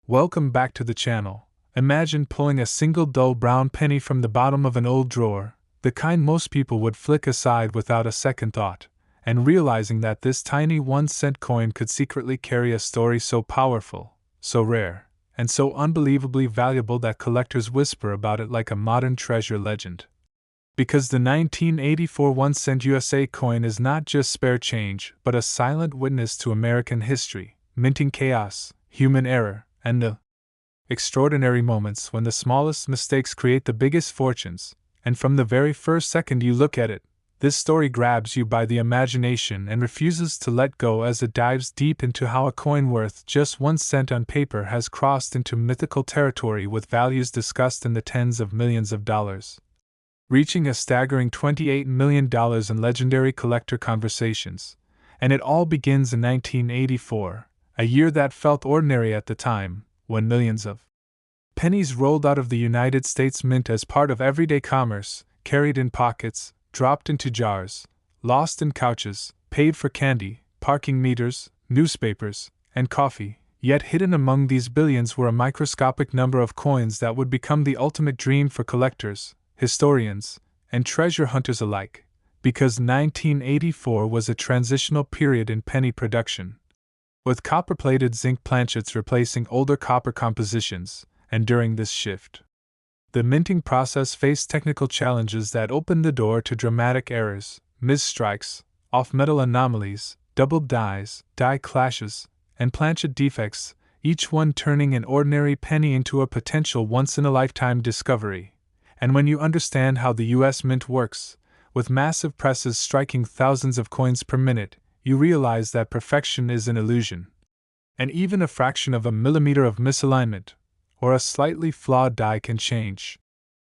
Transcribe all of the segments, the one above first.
Welcome back to the channel. Imagine pulling a single dull brown penny from the bottom of an old drawer, the kind most people would flick aside without a second thought, and realizing that this tiny 1-cent coin could secretly carry a story so powerful, so rare, and so unbelievably valuable that collectors whisper about it like a modern treasure legend. Because the 1984 1-cent USA coin is not just spare change, but a silent witness to American history, minting chaos, human error, and the extraordinary moments when the smallest mistakes create the biggest fortunes, and from the very first second you look at it, this story grabs you by the imagination and refuses to let go as it dives deep into how a coin worth just 1 cent on paper has crossed into mythical territory with values discussed in the tens of millions of dollars, reaching a staggering $28 million in legendary collector conversations. And it all begins in 1984, a year that felt ordinary at the time, when millions of pennies rolled out of the United States Mint as part of everyday commerce, carried in pockets, dropped into jars, lost in couches, paid for candy, parking meters, newspapers, and coffee. Yet hidden among these billions were a microscopic number of coins that would become the ultimate dream for collectors, historians, and treasure hunters alike, because 1984 was a transitional period in penny production, with copper-plated zinc planchets replacing older copper compositions. And during this shift, the minting process faced technical challenges that opened the door to dramatic errors, misstrikes, off-metal anomalies, doubled dies, die clashes, and planchet defects, each one turning an ordinary penny into a potential once-in-a-lifetime discovery. And when you understand how the U.S. Mint works, with massive presses striking thousands of coins per minute, you realize that perfection is an illusion. And even a fraction of a millimeter of misalignment, or a slightly flawed die, can change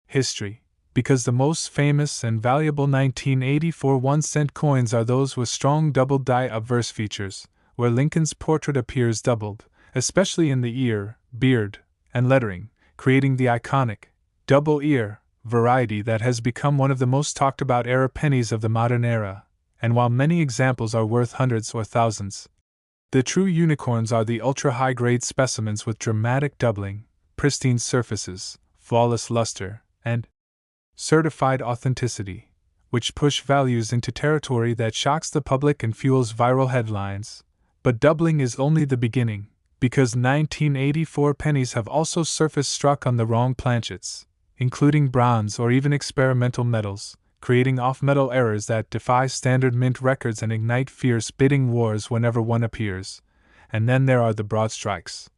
history, because the most famous and valuable 1984 1-cent coins are those with strong double die obverse features, where Lincoln's portrait appears doubled, especially in the ear, beard, and lettering, creating the iconic double ear variety that has become one of the most talked about era pennies of the modern era. And while many examples are worth hundreds or thousands, the true unicorns are the ultra-high-grade specimens with dramatic doubling, pristine surfaces, flawless luster, and certified authenticity, which push values into territory that shocks the public and fuels viral headlines. But doubling is only the beginning, because 1984 pennies have also surfaced struck on the wrong planchets, including bronze or even experimental metals, creating off-metal errors that defy standard mint records and ignite fierce bidding wars whenever one appears. And then there are the broad strikes,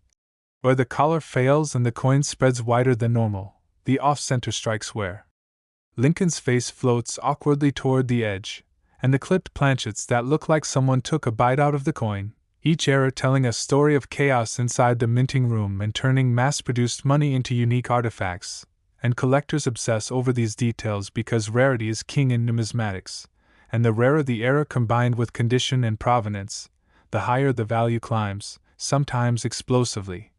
where the collar fails and the coin spreads wider than normal, the off-center strikes where Lincoln's face floats awkwardly toward the edge, and the clipped planchets that look like someone took a bite out of the coin, each error telling a story of chaos inside the minting room and turning mass-produced money into unique artifacts. And collectors obsess over these details because rarity is king in numismatics, and the rarer the error combined with condition and provenance, the higher the value climbs, sometimes explosively.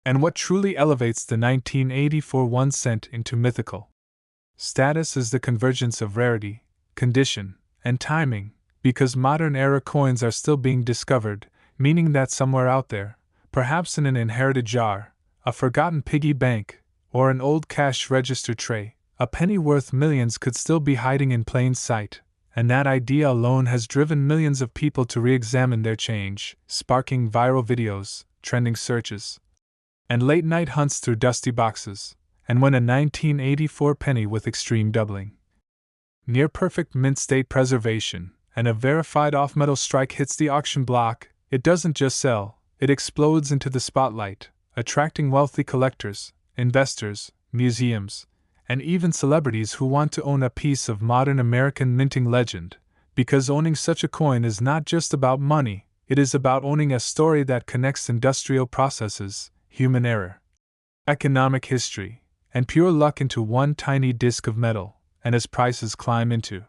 And what truly elevates the 1984 1-cent into mythical status is the convergence of rarity, condition, and timing, because modern era coins are still being discovered, meaning that somewhere out there, perhaps in an inherited jar, a forgotten piggy bank, or an old cash register tray, a penny worth millions could still be hiding in plain sight, and that idea alone has driven millions of people to re-examine their change, sparking viral videos, trending searches, and late-night hunts through dusty boxes. And when a 1984 penny with extreme doubling, near-perfect mint state preservation, and a verified off-metal strike hits the auction block, it doesn't just sell, it explodes into the spotlight, attracting wealthy collectors, investors, museums, and even celebrities who want to own a piece of modern American minting legend, because owning such a coin is not just about money, it is about owning a story that connects industrial processes, human error, economic history, and pure luck into one tiny disc of metal. And as prices climb into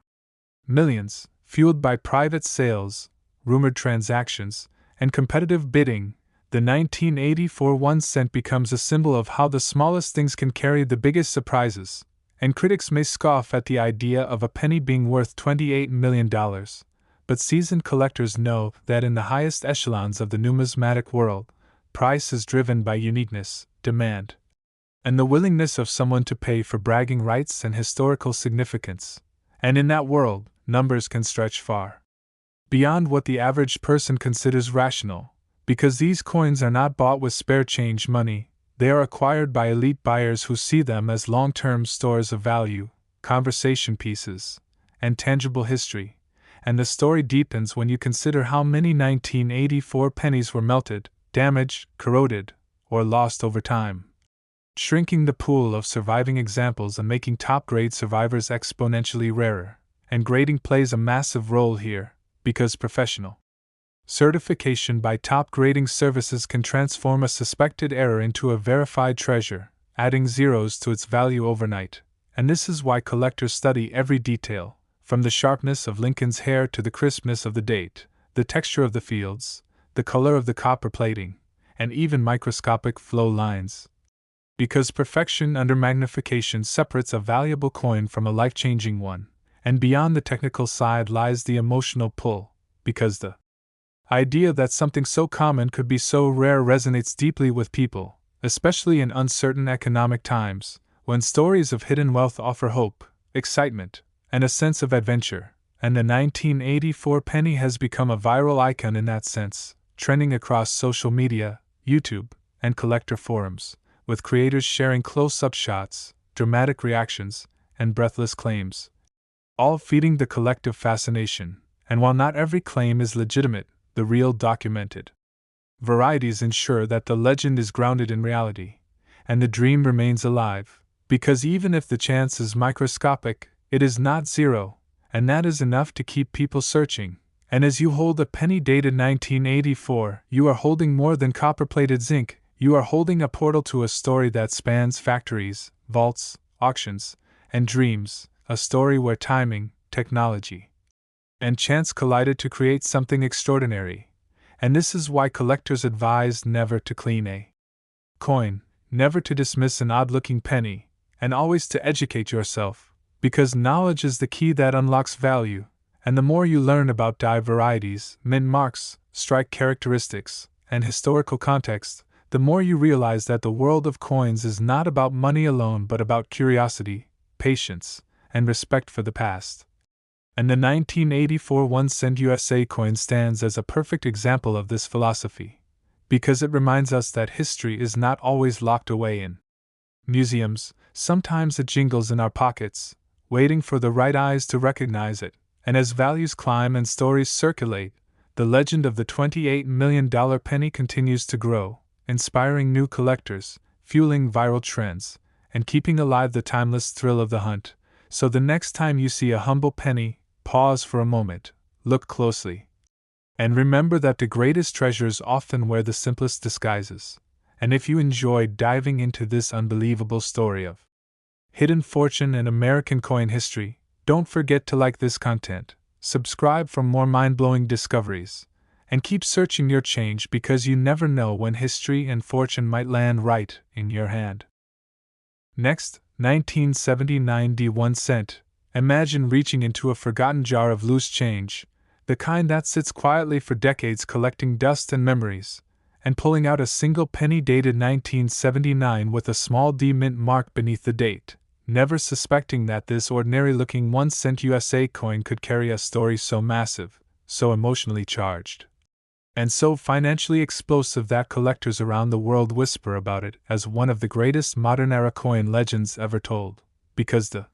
millions, fueled by private sales, rumored transactions, and competitive bidding, the 1984 1-cent becomes a symbol of how the smallest things can carry the biggest surprises, and critics may scoff at the idea of a penny being worth $28 million, but seasoned collectors know that in the highest echelons of the numismatic world, price is driven by uniqueness, demand, and the willingness of someone to pay for bragging rights and historical significance. And in that world, numbers can stretch far beyond what the average person considers rational, because these coins are not bought with spare change money, they are acquired by elite buyers who see them as long-term stores of value, conversation pieces, and tangible history. And the story deepens when you consider how many 1984 pennies were melted, damaged, corroded, or lost over time, shrinking the pool of surviving examples and making top-grade survivors exponentially rarer. And grading plays a massive role here, because professional certification by top grading services can transform a suspected error into a verified treasure, adding zeros to its value overnight. And this is why collectors study every detail, from the sharpness of Lincoln's hair to the crispness of the date, the texture of the fields, the color of the copper plating, and even microscopic flow lines. Because perfection under magnification separates a valuable coin from a life-changing one. And beyond the technical side lies the emotional pull, because the idea that something so common could be so rare resonates deeply with people, especially in uncertain economic times, when stories of hidden wealth offer hope, excitement, and a sense of adventure. And the 1984 penny has become a viral icon in that sense, trending across social media, YouTube, and collector forums, with creators sharing close-up shots, dramatic reactions, and breathless claims, all feeding the collective fascination. And while not every claim is legitimate, the real documented varieties ensure that the legend is grounded in reality, and the dream remains alive, because even if the chance is microscopic, it is not zero, and that is enough to keep people searching. And as you hold a penny dated 1984, you are holding more than copper-plated zinc, you are holding a portal to a story that spans factories, vaults, auctions, and dreams, a story where timing, technology, and chance collided to create something extraordinary. And this is why collectors advise never to clean a coin, never to dismiss an odd-looking penny, and always to educate yourself, because knowledge is the key that unlocks value. And the more you learn about die varieties, mint marks, strike characteristics, and historical context, the more you realize that the world of coins is not about money alone but about curiosity, patience, and respect for the past. And the 1984 1-cent USA coin stands as a perfect example of this philosophy, because it reminds us that history is not always locked away in museums. Sometimes it jingles in our pockets, waiting for the right eyes to recognize it. And as values climb and stories circulate, the legend of the $28 million penny continues to grow, inspiring new collectors, fueling viral trends, and keeping alive the timeless thrill of the hunt. So the next time you see a humble penny, pause for a moment, look closely, and remember that the greatest treasures often wear the simplest disguises. And if you enjoyed diving into this unbelievable story of hidden fortune and American coin history, don't forget to like this content, subscribe for more mind-blowing discoveries, and keep searching your change, because you never know when history and fortune might land right in your hand. Next, 1979 D1 cent. Imagine reaching into a forgotten jar of loose change, the kind that sits quietly for decades collecting dust and memories, and pulling out a single penny dated 1979 with a small D mint mark beneath the date, never suspecting that this ordinary-looking 1-cent USA coin could carry a story so massive, so emotionally charged, and so financially explosive that collectors around the world whisper about it as one of the greatest modern-era coin legends ever told. Because the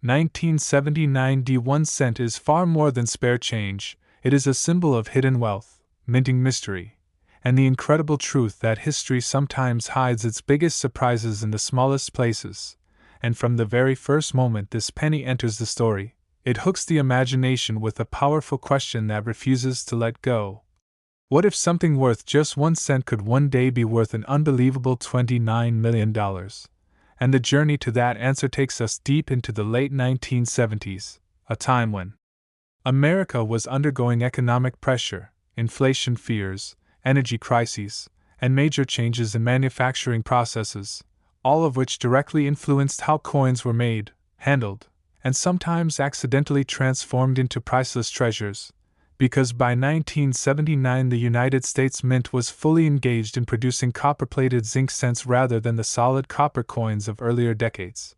1979 D1 cent is far more than spare change, it is a symbol of hidden wealth, minting mystery, and the incredible truth that history sometimes hides its biggest surprises in the smallest places. And from the very first moment this penny enters the story, it hooks the imagination with a powerful question that refuses to let go. What if something worth just 1 cent could one day be worth an unbelievable $29 million? And the journey to that answer takes us deep into the late 1970s, a time when America was undergoing economic pressure, inflation fears, energy crises, and major changes in manufacturing processes, all of which directly influenced how coins were made, handled, and sometimes accidentally transformed into priceless treasures. because by 1979 the United States Mint was fully engaged in producing copper-plated zinc cents rather than the solid copper coins of earlier decades.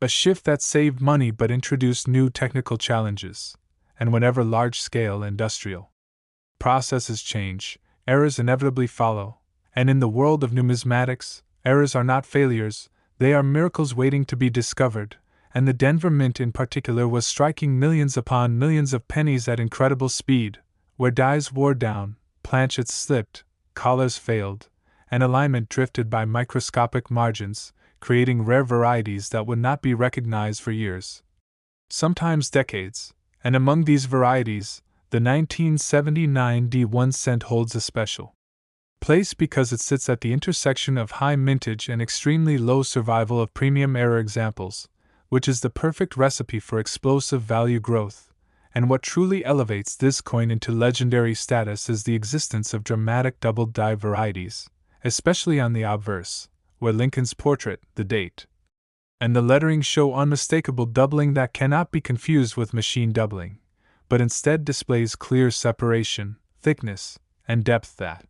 A shift that saved money but introduced new technical challenges, and whenever large-scale industrial processes change, errors inevitably follow, and in the world of numismatics, errors are not failures, they are miracles waiting to be discovered, and the Denver Mint in particular was striking millions upon millions of pennies at incredible speed, where dies wore down, planchets slipped, collars failed, and alignment drifted by microscopic margins, creating rare varieties that would not be recognized for years, sometimes decades, and among these varieties, the 1979 D1 cent holds a special place because it sits at the intersection of high mintage and extremely low survival of premium error examples, which is the perfect recipe for explosive value growth, and what truly elevates this coin into legendary status is the existence of dramatic doubled die varieties, especially on the obverse, where Lincoln's portrait, the date, and the lettering show unmistakable doubling that cannot be confused with machine doubling, but instead displays clear separation, thickness, and depth that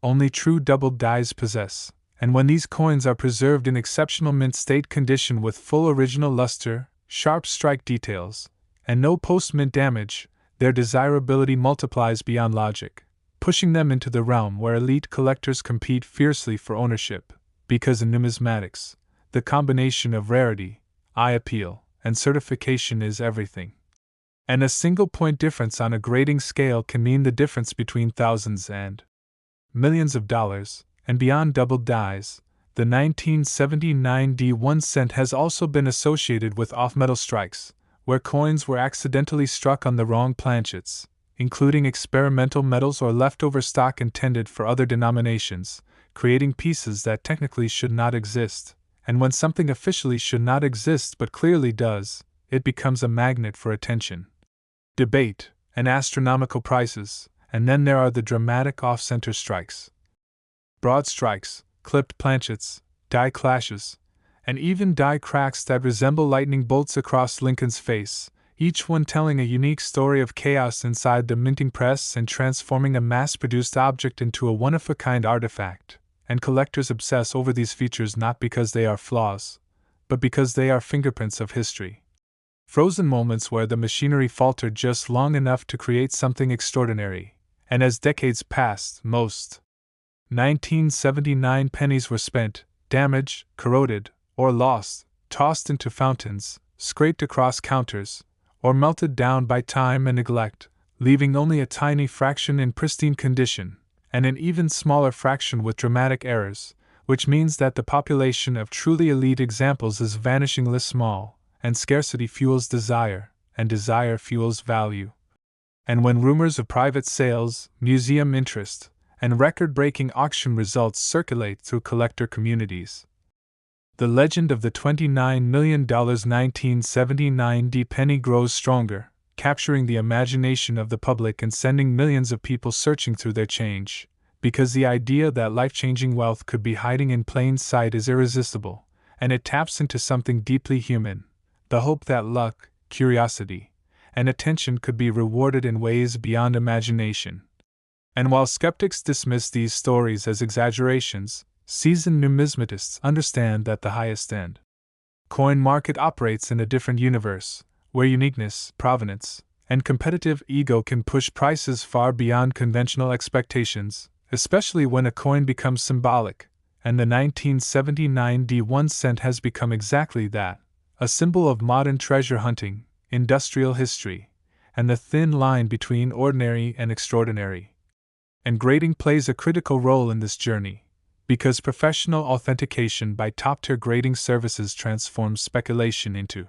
only true doubled dies possess, and when these coins are preserved in exceptional mint state condition with full original luster, sharp strike details, and no post-mint damage, their desirability multiplies beyond logic, pushing them into the realm where elite collectors compete fiercely for ownership, because in numismatics, the combination of rarity, eye appeal, and certification is everything. And a single point difference on a grading scale can mean the difference between thousands and millions of dollars, and beyond doubled dies. The 1979 D1 cent has also been associated with off-metal strikes, where coins were accidentally struck on the wrong planchets, including experimental metals or leftover stock intended for other denominations, creating pieces that technically should not exist, and when something officially should not exist but clearly does, it becomes a magnet for attention, debate, and astronomical prices. And then there are the dramatic off-center strikes. Broad strikes, clipped planchets, die clashes, and even die cracks that resemble lightning bolts across Lincoln's face, each one telling a unique story of chaos inside the minting press and transforming a mass-produced object into a one-of-a-kind artifact. And collectors obsess over these features not because they are flaws, but because they are fingerprints of history. Frozen moments where the machinery faltered just long enough to create something extraordinary. And as decades passed, most 1979 pennies were spent, damaged, corroded, or lost, tossed into fountains, scraped across counters, or melted down by time and neglect, leaving only a tiny fraction in pristine condition, and an even smaller fraction with dramatic errors, which means that the population of truly elite examples is vanishingly small, and scarcity fuels desire, and desire fuels value. And when rumors of private sales, museum interest, and record-breaking auction results circulate through collector communities, the legend of the $29 million 1979 D penny grows stronger, capturing the imagination of the public and sending millions of people searching through their change, because the idea that life-changing wealth could be hiding in plain sight is irresistible, and it taps into something deeply human, the hope that luck, curiosity, and attention could be rewarded in ways beyond imagination. And while skeptics dismiss these stories as exaggerations, seasoned numismatists understand that the highest-end coin market operates in a different universe, where uniqueness, provenance, and competitive ego can push prices far beyond conventional expectations, especially when a coin becomes symbolic, and the 1979 D1 cent has become exactly that, a symbol of modern treasure hunting, industrial history, and the thin line between ordinary and extraordinary. And grading plays a critical role in this journey, because professional authentication by top-tier grading services transforms speculation into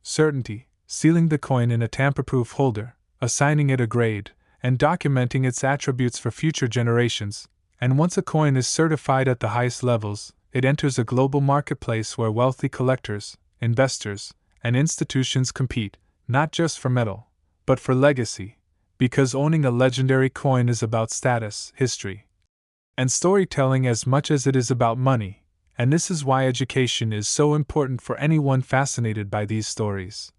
certainty, sealing the coin in a tamper-proof holder, assigning it a grade, and documenting its attributes for future generations. And once a coin is certified at the highest levels, it enters a global marketplace where wealthy collectors, investors, and institutions compete, not just for metal, but for legacy, because owning a legendary coin is about status, history, and storytelling as much as it is about money, and this is why education is so important for anyone fascinated by these stories.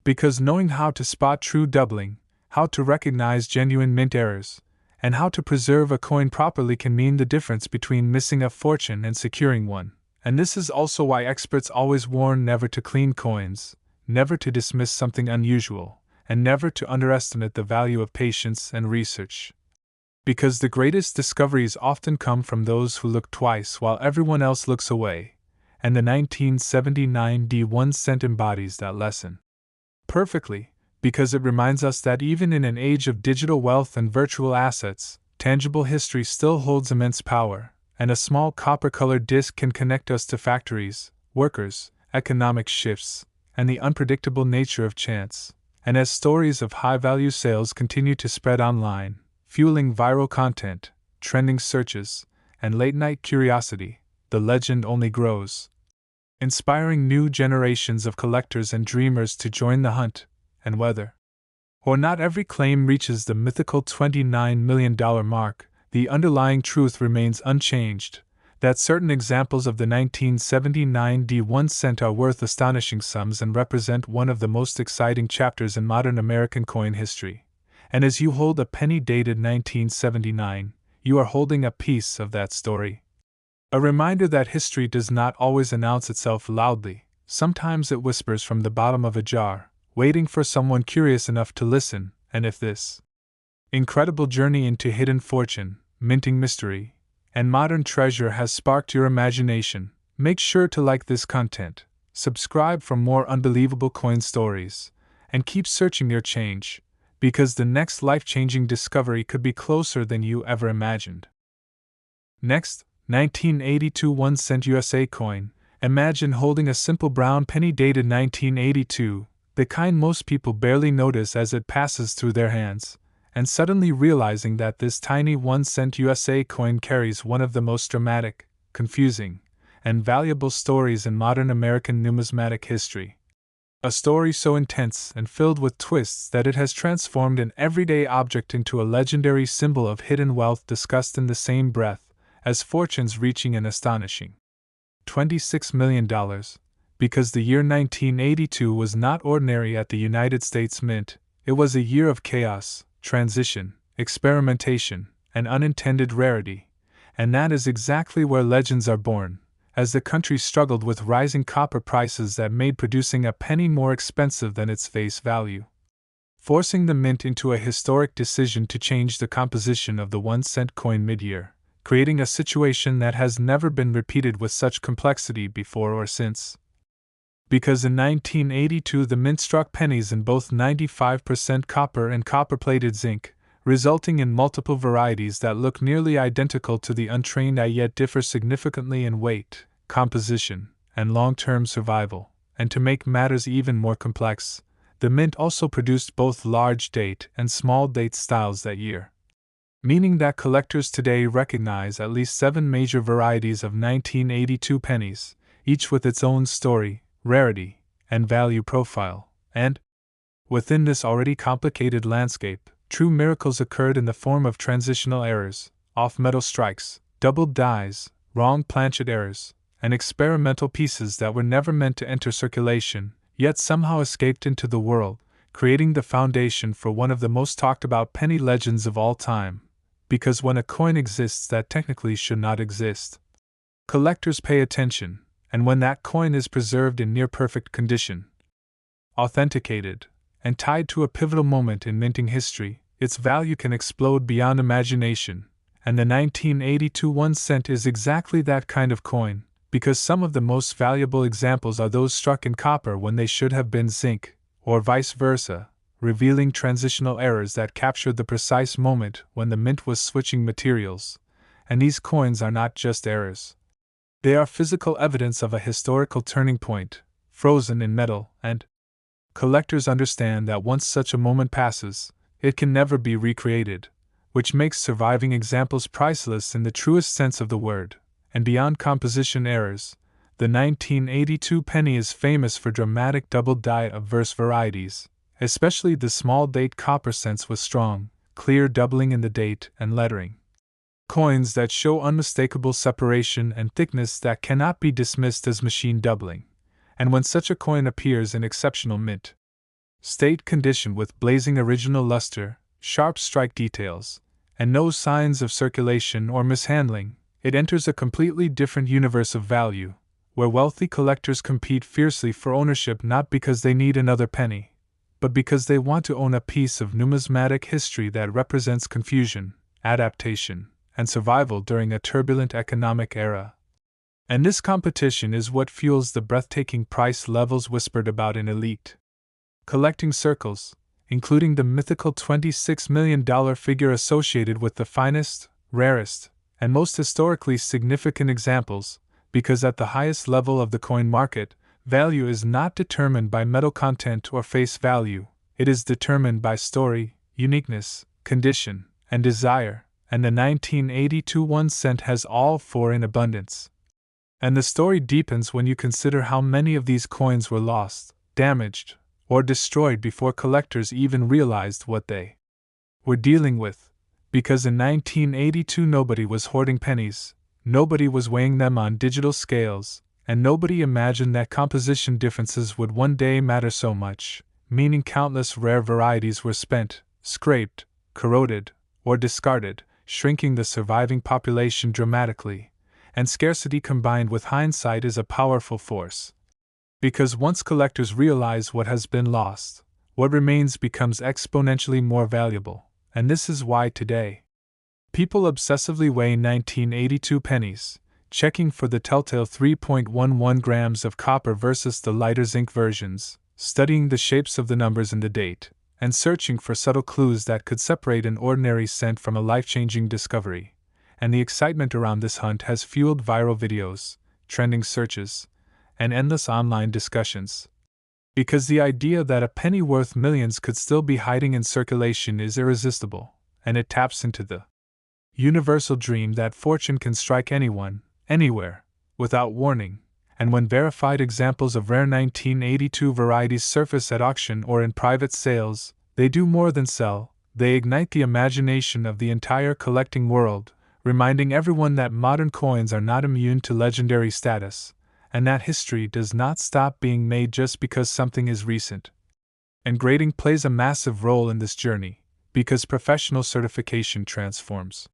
Because knowing how to spot true doubling, how to recognize genuine mint errors, and how to preserve a coin properly can mean the difference between missing a fortune and securing one. And this is also why experts always warn never to clean coins, never to dismiss something unusual, and never to underestimate the value of patience and research. Because the greatest discoveries often come from those who look twice while everyone else looks away, and the 1979 D1 cent embodies that lesson perfectly, because it reminds us that even in an age of digital wealth and virtual assets, tangible history still holds immense power, and a small copper-colored disc can connect us to factories, workers, economic shifts, and the unpredictable nature of chance. And as stories of high-value sales continue to spread online, fueling viral content, trending searches, and late-night curiosity, the legend only grows, inspiring new generations of collectors and dreamers to join the hunt. And whether or not every claim reaches the mythical $29 million mark, the underlying truth remains unchanged, that certain examples of the 1979 D1 cent are worth astonishing sums and represent one of the most exciting chapters in modern American coin history. And as you hold a penny dated 1979, you are holding a piece of that story. A reminder that history does not always announce itself loudly. Sometimes it whispers from the bottom of a jar, waiting for someone curious enough to listen. And if this incredible journey into hidden fortune, minting mystery, and modern treasure has sparked your imagination, make sure to like this content, subscribe for more unbelievable coin stories, and keep searching your change, because the next life-changing discovery could be closer than you ever imagined. Next, 1982 1 cent USA coin. Imagine holding a simple brown penny dated 1982, the kind most people barely notice as it passes through their hands, and suddenly realizing that this tiny 1 cent USA coin carries one of the most dramatic, confusing, and valuable stories in modern American numismatic history. A story so intense and filled with twists that it has transformed an everyday object into a legendary symbol of hidden wealth discussed in the same breath as fortunes reaching an astonishing $26 million, because the year 1982 was not ordinary at the United States Mint. It was a year of chaos, transition, experimentation, and unintended rarity, and that is exactly where legends are born, as the country struggled with rising copper prices that made producing a penny more expensive than its face value, forcing the mint into a historic decision to change the composition of the 1 cent coin mid-year, creating a situation that has never been repeated with such complexity before or since. Because in 1982 the mint struck pennies in both 95% copper and copper-plated zinc, resulting in multiple varieties that look nearly identical to the untrained eye yet differ significantly in weight, composition, and long-term survival. And to make matters even more complex, the mint also produced both large date and small date styles that year, meaning that collectors today recognize at least 7 major varieties of 1982 pennies, each with its own story, rarity, and value profile. And within this already complicated landscape, true miracles occurred in the form of transitional errors, off-metal strikes, doubled dies, wrong planchet errors, and experimental pieces that were never meant to enter circulation, yet somehow escaped into the world, creating the foundation for one of the most talked about penny legends of all time. Because when a coin exists that technically should not exist, collectors pay attention, and when that coin is preserved in near-perfect condition, authenticated, and tied to a pivotal moment in minting history, its value can explode beyond imagination. And the 1982 1 cent is exactly that kind of coin, because some of the most valuable examples are those struck in copper when they should have been zinc, or vice versa, revealing transitional errors that captured the precise moment when the mint was switching materials. And these coins are not just errors. They are physical evidence of a historical turning point, frozen in metal, and collectors understand that once such a moment passes, it can never be recreated, which makes surviving examples priceless in the truest sense of the word. And beyond composition errors, the 1982 penny is famous for dramatic double-die obverse varieties, especially the small date copper cents with strong, clear doubling in the date and lettering. Coins that show unmistakable separation and thickness that cannot be dismissed as machine doubling. And when such a coin appears in exceptional mint State condition with blazing original luster, sharp strike details, and no signs of circulation or mishandling, it enters a completely different universe of value, where wealthy collectors compete fiercely for ownership not because they need another penny, but because they want to own a piece of numismatic history that represents confusion, adaptation, and survival during a turbulent economic era. And this competition is what fuels the breathtaking price levels whispered about in elite collecting circles, including the mythical $26 million figure associated with the finest, rarest, and most historically significant examples, because at the highest level of the coin market, value is not determined by metal content or face value, it is determined by story, uniqueness, condition, and desire, and the 1982 1 cent has all four in abundance. And the story deepens when you consider how many of these coins were lost, damaged, or destroyed before collectors even realized what they were dealing with, because in 1982 nobody was hoarding pennies, nobody was weighing them on digital scales, and nobody imagined that composition differences would one day matter so much, meaning countless rare varieties were spent, scraped, corroded, or discarded, shrinking the surviving population dramatically, and scarcity combined with hindsight is a powerful force. Because once collectors realize what has been lost, what remains becomes exponentially more valuable, and this is why today people obsessively weigh 1982 pennies, checking for the telltale 3.11 grams of copper versus the lighter zinc versions, studying the shapes of the numbers and the date, and searching for subtle clues that could separate an ordinary cent from a life-changing discovery. And the excitement around this hunt has fueled viral videos, trending searches, and endless online discussions. Because the idea that a penny worth millions could still be hiding in circulation is irresistible, and it taps into the universal dream that fortune can strike anyone, anywhere, without warning, and when verified examples of rare 1982 varieties surface at auction or in private sales, they do more than sell, they ignite the imagination of the entire collecting world, reminding everyone that modern coins are not immune to legendary status, and that history does not stop being made just because something is recent. And grading plays a massive role in this journey, because professional certification transforms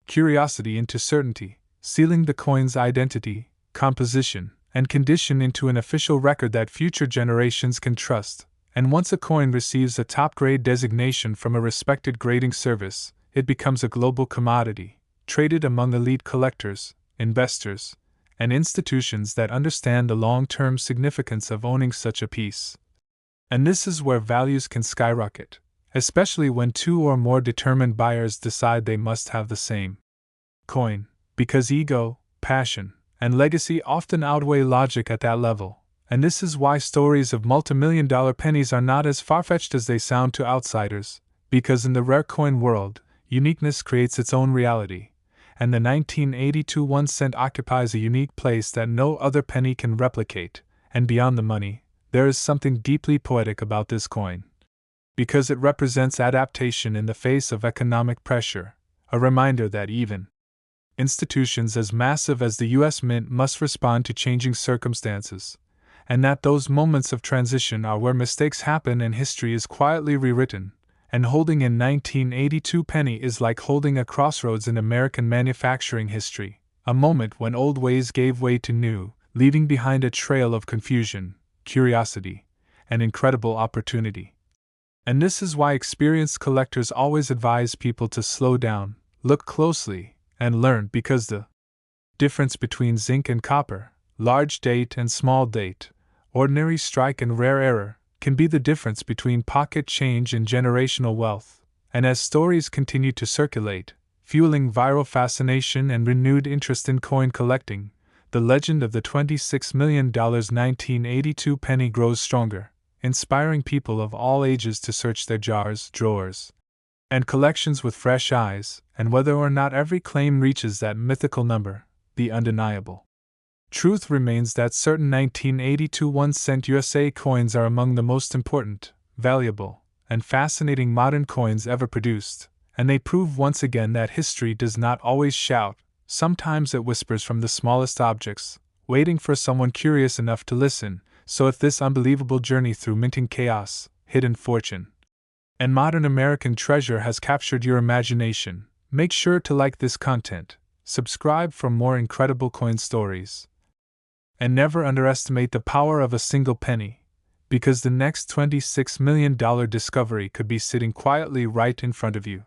curiosity into certainty, sealing the coin's identity, composition, and condition into an official record that future generations can trust. And once a coin receives a top-grade designation from a respected grading service, it becomes a global commodity, traded among elite collectors, investors, and institutions that understand the long-term significance of owning such a piece. And this is where values can skyrocket, especially when two or more determined buyers decide they must have the same coin, because ego, passion, and legacy often outweigh logic at that level. And this is why stories of multimillion-dollar pennies are not as far-fetched as they sound to outsiders, because in the rare coin world, uniqueness creates its own reality, and the 1982 1 cent occupies a unique place that no other penny can replicate. And beyond the money, there is something deeply poetic about this coin, because it represents adaptation in the face of economic pressure, a reminder that even institutions as massive as the U.S. Mint must respond to changing circumstances, and that those moments of transition are where mistakes happen and history is quietly rewritten. And holding in 1982 penny is like holding a crossroads in American manufacturing history, a moment when old ways gave way to new, leaving behind a trail of confusion, curiosity, and incredible opportunity. And this is why experienced collectors always advise people to slow down, look closely, and learn, because the difference between zinc and copper, large date and small date, ordinary strike and rare error, can be the difference between pocket change and generational wealth. And as stories continue to circulate, fueling viral fascination and renewed interest in coin collecting, the legend of the $26 million 1982 penny grows stronger, inspiring people of all ages to search their jars, drawers, and collections with fresh eyes. And whether or not every claim reaches that mythical number, the undeniable truth remains that certain 1982 1 cent USA coins are among the most important, valuable, and fascinating modern coins ever produced, and they prove once again that history does not always shout, sometimes it whispers from the smallest objects, waiting for someone curious enough to listen. So if this unbelievable journey through minting chaos, hidden fortune. And modern American treasure has captured your imagination. Make sure to like this content, subscribe for more incredible coin stories, and never underestimate the power of a single penny, because the next $26 million discovery could be sitting quietly right in front of you.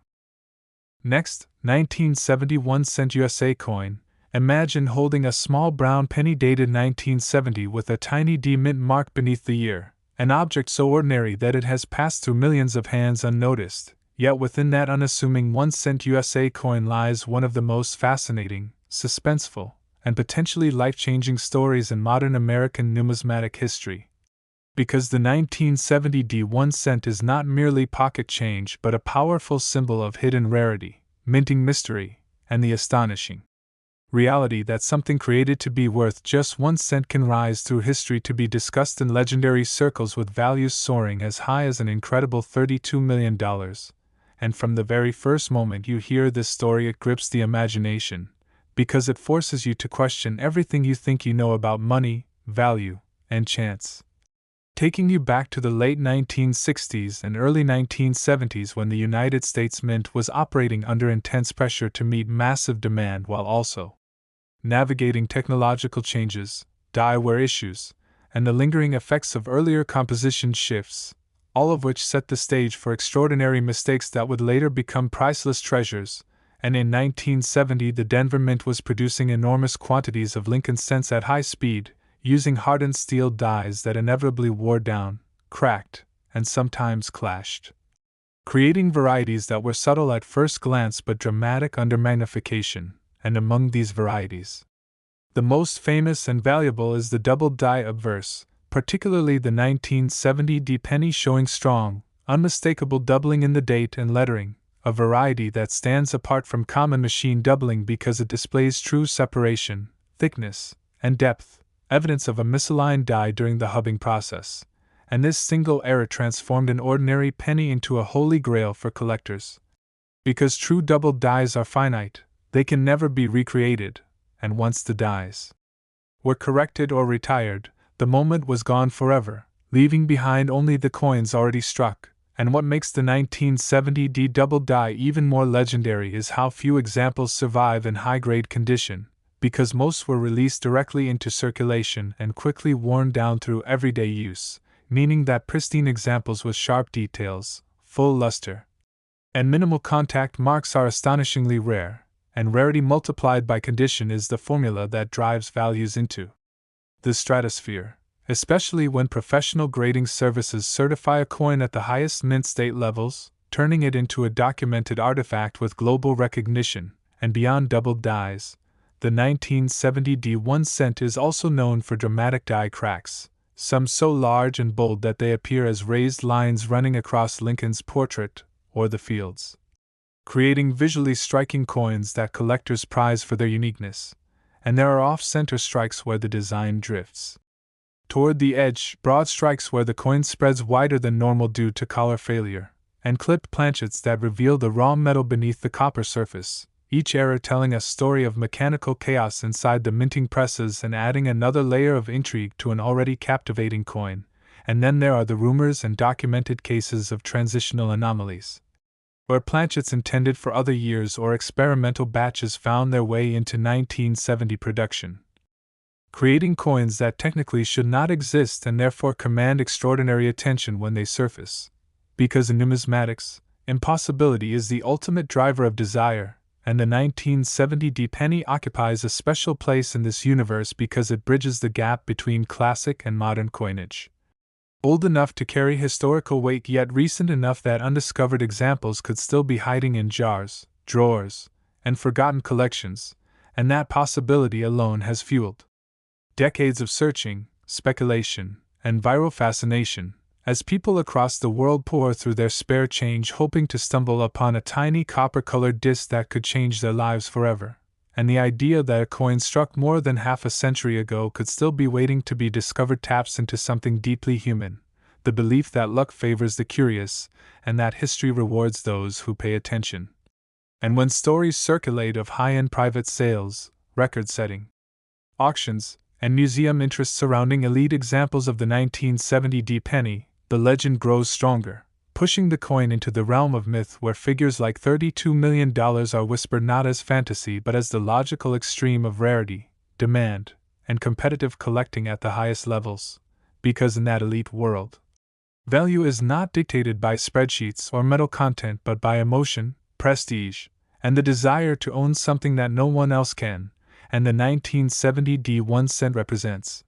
Next, 1971 cent USA coin. Imagine holding a small brown penny dated 1970 with a tiny D mint mark beneath the year, an object so ordinary that it has passed through millions of hands unnoticed, yet within that unassuming 1 cent USA coin lies one of the most fascinating, suspenseful, and potentially life-changing stories in modern American numismatic history. Because the 1970 D 1 cent is not merely pocket change but a powerful symbol of hidden rarity, minting mystery, and the astonishing reality that something created to be worth just 1 cent can rise through history to be discussed in legendary circles with values soaring as high as an incredible $32 million. And from the very first moment you hear this story, it grips the imagination, because it forces you to question everything you think you know about money, value, and chance. Taking you back to the late 1960s and early 1970s when the United States Mint was operating under intense pressure to meet massive demand while also navigating technological changes, die-wear issues, and the lingering effects of earlier composition shifts, all of which set the stage for extraordinary mistakes that would later become priceless treasures. And in 1970 the Denver Mint was producing enormous quantities of Lincoln cents at high speed, using hardened steel dies that inevitably wore down, cracked, and sometimes clashed, creating varieties that were subtle at first glance but dramatic under magnification. And among these varieties, the most famous and valuable is the double die obverse, particularly the 1970 D penny, showing strong, unmistakable doubling in the date and lettering, a variety that stands apart from common machine doubling because it displays true separation, thickness, and depth, evidence of a misaligned die during the hubbing process. And this single error transformed an ordinary penny into a holy grail for collectors. Because true double dies are finite, they can never be recreated, and once the dies were corrected or retired, the moment was gone forever, leaving behind only the coins already struck. And what makes the 1970 D double die even more legendary is how few examples survive in high-grade condition, because most were released directly into circulation and quickly worn down through everyday use, meaning that pristine examples with sharp details, full luster, and minimal contact marks are astonishingly rare. And rarity multiplied by condition is the formula that drives values into the stratosphere, especially when professional grading services certify a coin at the highest mint state levels, turning it into a documented artifact with global recognition. And beyond double dies, the 1970 D 1 cent is also known for dramatic die cracks, some so large and bold that they appear as raised lines running across Lincoln's portrait or the fields, creating visually striking coins that collectors prize for their uniqueness. And there are off-center strikes where the design drifts toward the edge, broad strikes where the coin spreads wider than normal due to collar failure, and clipped planchets that reveal the raw metal beneath the copper surface, each error telling a story of mechanical chaos inside the minting presses and adding another layer of intrigue to an already captivating coin. And then there are the rumors and documented cases of transitional anomalies, where planchets intended for other years or experimental batches found their way into 1970 production, creating coins that technically should not exist and therefore command extraordinary attention when they surface. Because in numismatics, impossibility is the ultimate driver of desire, and the 1970 D penny occupies a special place in this universe because it bridges the gap between classic and modern coinage. Old enough to carry historical weight yet recent enough that undiscovered examples could still be hiding in jars, drawers, and forgotten collections, and that possibility alone has fueled decades of searching, speculation, and viral fascination, as people across the world pour through their spare change hoping to stumble upon a tiny copper-colored disc that could change their lives forever. And the idea that a coin struck more than half a century ago could still be waiting to be discovered taps into something deeply human, the belief that luck favors the curious, and that history rewards those who pay attention. And when stories circulate of high-end private sales, record-setting auctions, and museum interest surrounding elite examples of the 1970 D penny, the legend grows stronger, pushing the coin into the realm of myth where figures like $32 million are whispered not as fantasy but as the logical extreme of rarity, demand, and competitive collecting at the highest levels. Because in that elite world, value is not dictated by spreadsheets or metal content but by emotion, prestige, and the desire to own something that no one else can, and the 1970 1 cent represents.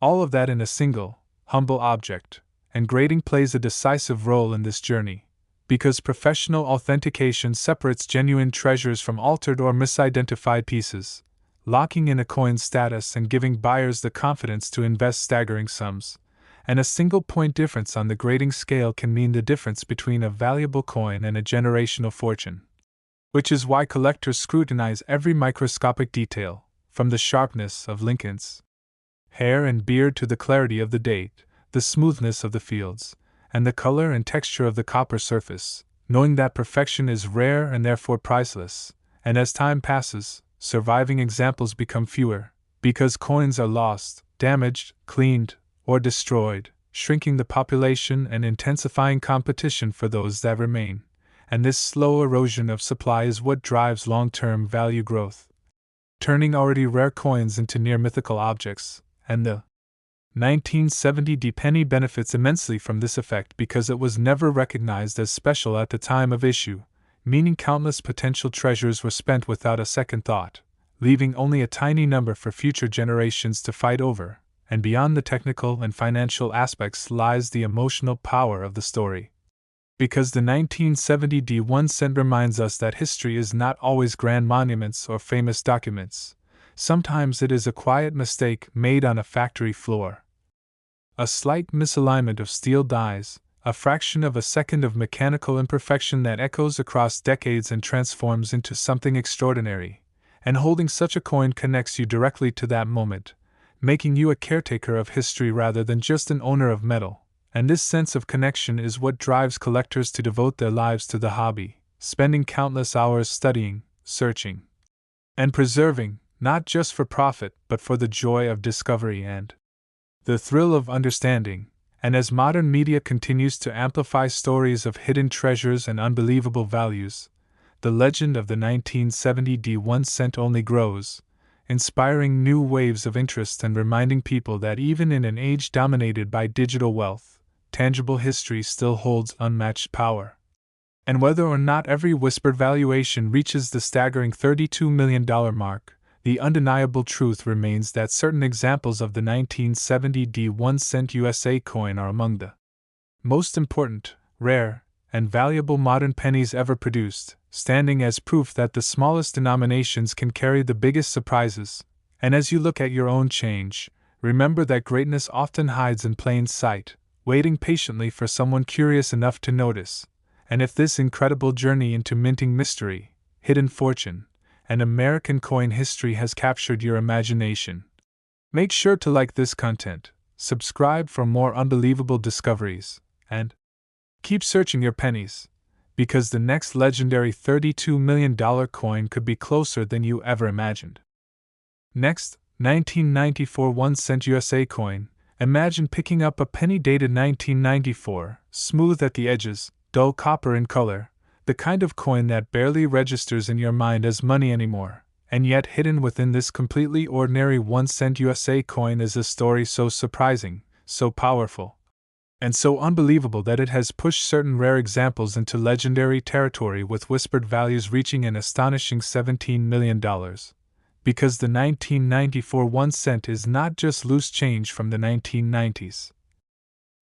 All of that in a single, humble object, and grading plays a decisive role in this journey, because professional authentication separates genuine treasures from altered or misidentified pieces, locking in a coin's status and giving buyers the confidence to invest staggering sums. And a single point difference on the grading scale can mean the difference between a valuable coin and a generational fortune. Which is why collectors scrutinize every microscopic detail, from the sharpness of Lincoln's hair and beard to the clarity of the date, the smoothness of the fields, and the color and texture of the copper surface, knowing that perfection is rare and therefore priceless, and as time passes, surviving examples become fewer, because coins are lost, damaged, cleaned, or destroyed, shrinking the population and intensifying competition for those that remain. And this slow erosion of supply is what drives long-term value growth, turning already rare coins into near-mythical objects, and the 1970 penny benefits immensely from this effect because it was never recognized as special at the time of issue, meaning countless potential treasures were spent without a second thought, leaving only a tiny number for future generations to fight over, and beyond the technical and financial aspects lies the emotional power of the story. Because the 1970 1 cent reminds us that history is not always grand monuments or famous documents. Sometimes it is a quiet mistake made on a factory floor. A slight misalignment of steel dies, a fraction of a second of mechanical imperfection that echoes across decades and transforms into something extraordinary. And holding such a coin connects you directly to that moment, making you a caretaker of history rather than just an owner of metal. And this sense of connection is what drives collectors to devote their lives to the hobby, spending countless hours studying, searching, and preserving, not just for profit but for the joy of discovery and the thrill of understanding. And as modern media continues to amplify stories of hidden treasures and unbelievable values, the legend of the 1970 1 cent only grows, inspiring new waves of interest and reminding people that even in an age dominated by digital wealth, tangible history still holds unmatched power. And whether or not every whispered valuation reaches the staggering $32 million mark, the undeniable truth remains that certain examples of the 1970 1 cent USA coin are among the most important, rare, and valuable modern pennies ever produced, standing as proof that the smallest denominations can carry the biggest surprises. And as you look at your own change, remember that greatness often hides in plain sight, waiting patiently for someone curious enough to notice. And if this incredible journey into minting mystery, hidden fortune, and American coin history has captured your imagination, make sure to like this content, subscribe for more unbelievable discoveries, and keep searching your pennies, because the next legendary $32 million coin could be closer than you ever imagined. Next, 1994 1 cent USA coin. Imagine picking up a penny dated 1994, smooth at the edges, dull copper in color, the kind of coin that barely registers in your mind as money anymore, and yet hidden within this completely ordinary 1 cent USA coin is a story so surprising, so powerful, and so unbelievable that it has pushed certain rare examples into legendary territory with whispered values reaching an astonishing $17 million. Because the 1994 1 cent is not just loose change from the 1990s.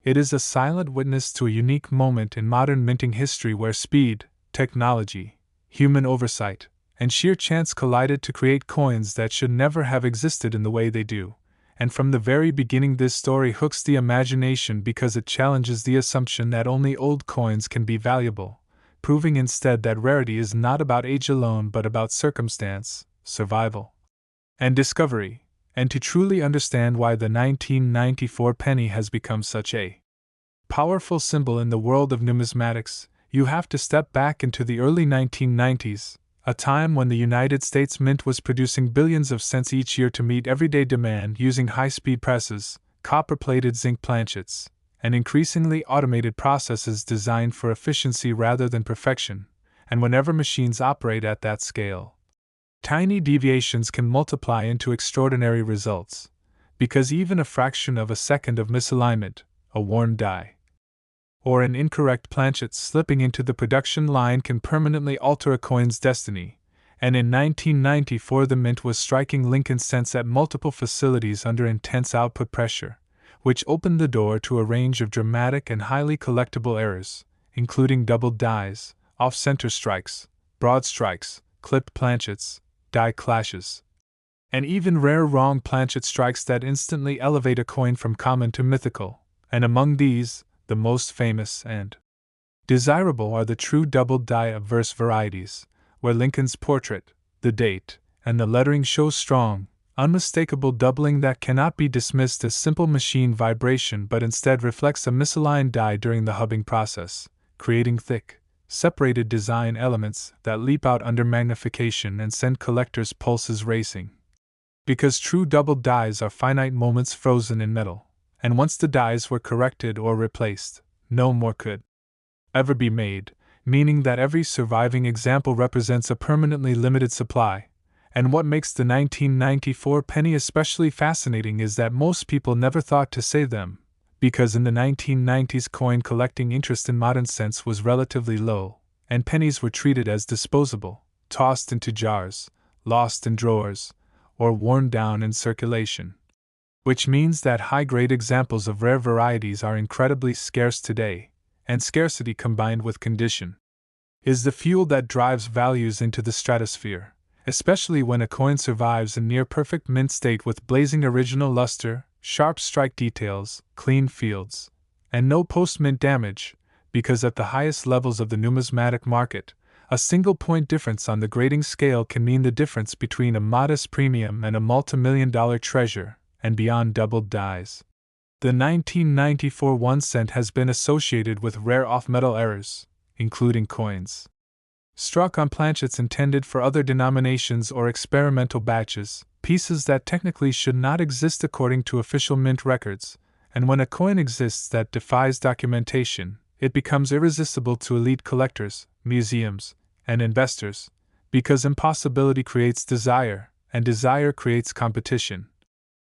It is a silent witness to a unique moment in modern minting history where speed, technology, human oversight, and sheer chance collided to create coins that should never have existed in the way they do. And from the very beginning, this story hooks the imagination because it challenges the assumption that only old coins can be valuable, proving instead that rarity is not about age alone but about circumstance, survival, and discovery. And to truly understand why the 1994 penny has become such a powerful symbol in the world of numismatics, you have to step back into the early 1990s, a time when the United States Mint was producing billions of cents each year to meet everyday demand using high-speed presses, copper-plated zinc planchets, and increasingly automated processes designed for efficiency rather than perfection, and whenever machines operate at that scale, tiny deviations can multiply into extraordinary results, because even a fraction of a second of misalignment, a worn die, or an incorrect planchet slipping into the production line can permanently alter a coin's destiny, and in 1994 the Mint was striking Lincoln cents at multiple facilities under intense output pressure, which opened the door to a range of dramatic and highly collectible errors, including doubled dies, off-center strikes, broad strikes, clipped planchets, die clashes, and even rare wrong planchet strikes that instantly elevate a coin from common to mythical, and among these, the most famous and desirable are the true doubled die obverse varieties, where Lincoln's portrait, the date, and the lettering show strong, unmistakable doubling that cannot be dismissed as simple machine vibration but instead reflects a misaligned die during the hubbing process, creating thick, separated design elements that leap out under magnification and send collectors' pulses racing. Because true doubled dies are finite moments frozen in metal, and once the dies were corrected or replaced, no more could ever be made, meaning that every surviving example represents a permanently limited supply. And what makes the 1994 penny especially fascinating is that most people never thought to save them, because in the 1990s coin collecting interest in modern cents was relatively low, and pennies were treated as disposable, tossed into jars, lost in drawers, or worn down in circulation. Which means that high-grade examples of rare varieties are incredibly scarce today, and scarcity combined with condition is the fuel that drives values into the stratosphere, especially when a coin survives in near-perfect mint state with blazing original luster, sharp strike details, clean fields, and no post-mint damage, because at the highest levels of the numismatic market, a single point difference on the grading scale can mean the difference between a modest premium and a multi-million-dollar treasure, and beyond doubled dies. The 1994 1 cent has been associated with rare off-metal errors, including coins struck on planchets intended for other denominations or experimental batches, pieces that technically should not exist according to official mint records, and when a coin exists that defies documentation, it becomes irresistible to elite collectors, museums, and investors, because impossibility creates desire, and desire creates competition.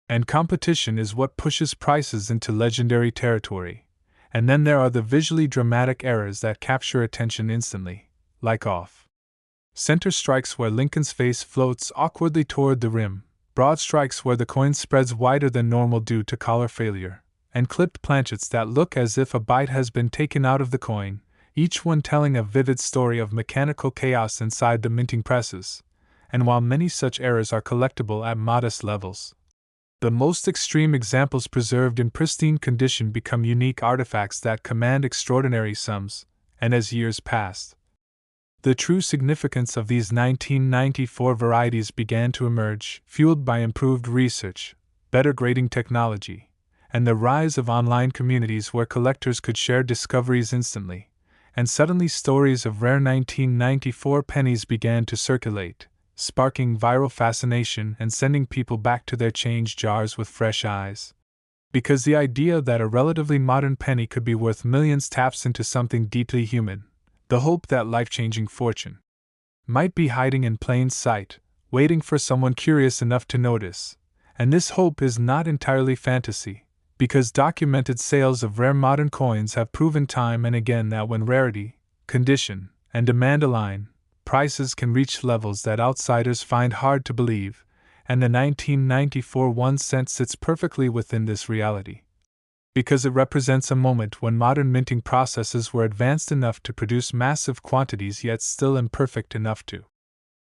And competition is what pushes prices into legendary territory. And then there are the visually dramatic errors that capture attention instantly, like off-center strikes where Lincoln's face floats awkwardly toward the rim, broad strikes where the coin spreads wider than normal due to collar failure, and clipped planchets that look as if a bite has been taken out of the coin, each one telling a vivid story of mechanical chaos inside the minting presses. And while many such errors are collectible at modest levels, the most extreme examples preserved in pristine condition become unique artifacts that command extraordinary sums, and as years passed, the true significance of these 1994 varieties began to emerge, fueled by improved research, better grading technology, and the rise of online communities where collectors could share discoveries instantly, and suddenly stories of rare 1994 pennies began to circulate, sparking viral fascination and sending people back to their change jars with fresh eyes. Because the idea that a relatively modern penny could be worth millions taps into something deeply human, the hope that life-changing fortune might be hiding in plain sight, waiting for someone curious enough to notice. And this hope is not entirely fantasy, because documented sales of rare modern coins have proven time and again that when rarity, condition, and demand align, prices can reach levels that outsiders find hard to believe, and the 1994 1 cent sits perfectly within this reality. Because it represents a moment when modern minting processes were advanced enough to produce massive quantities yet still imperfect enough to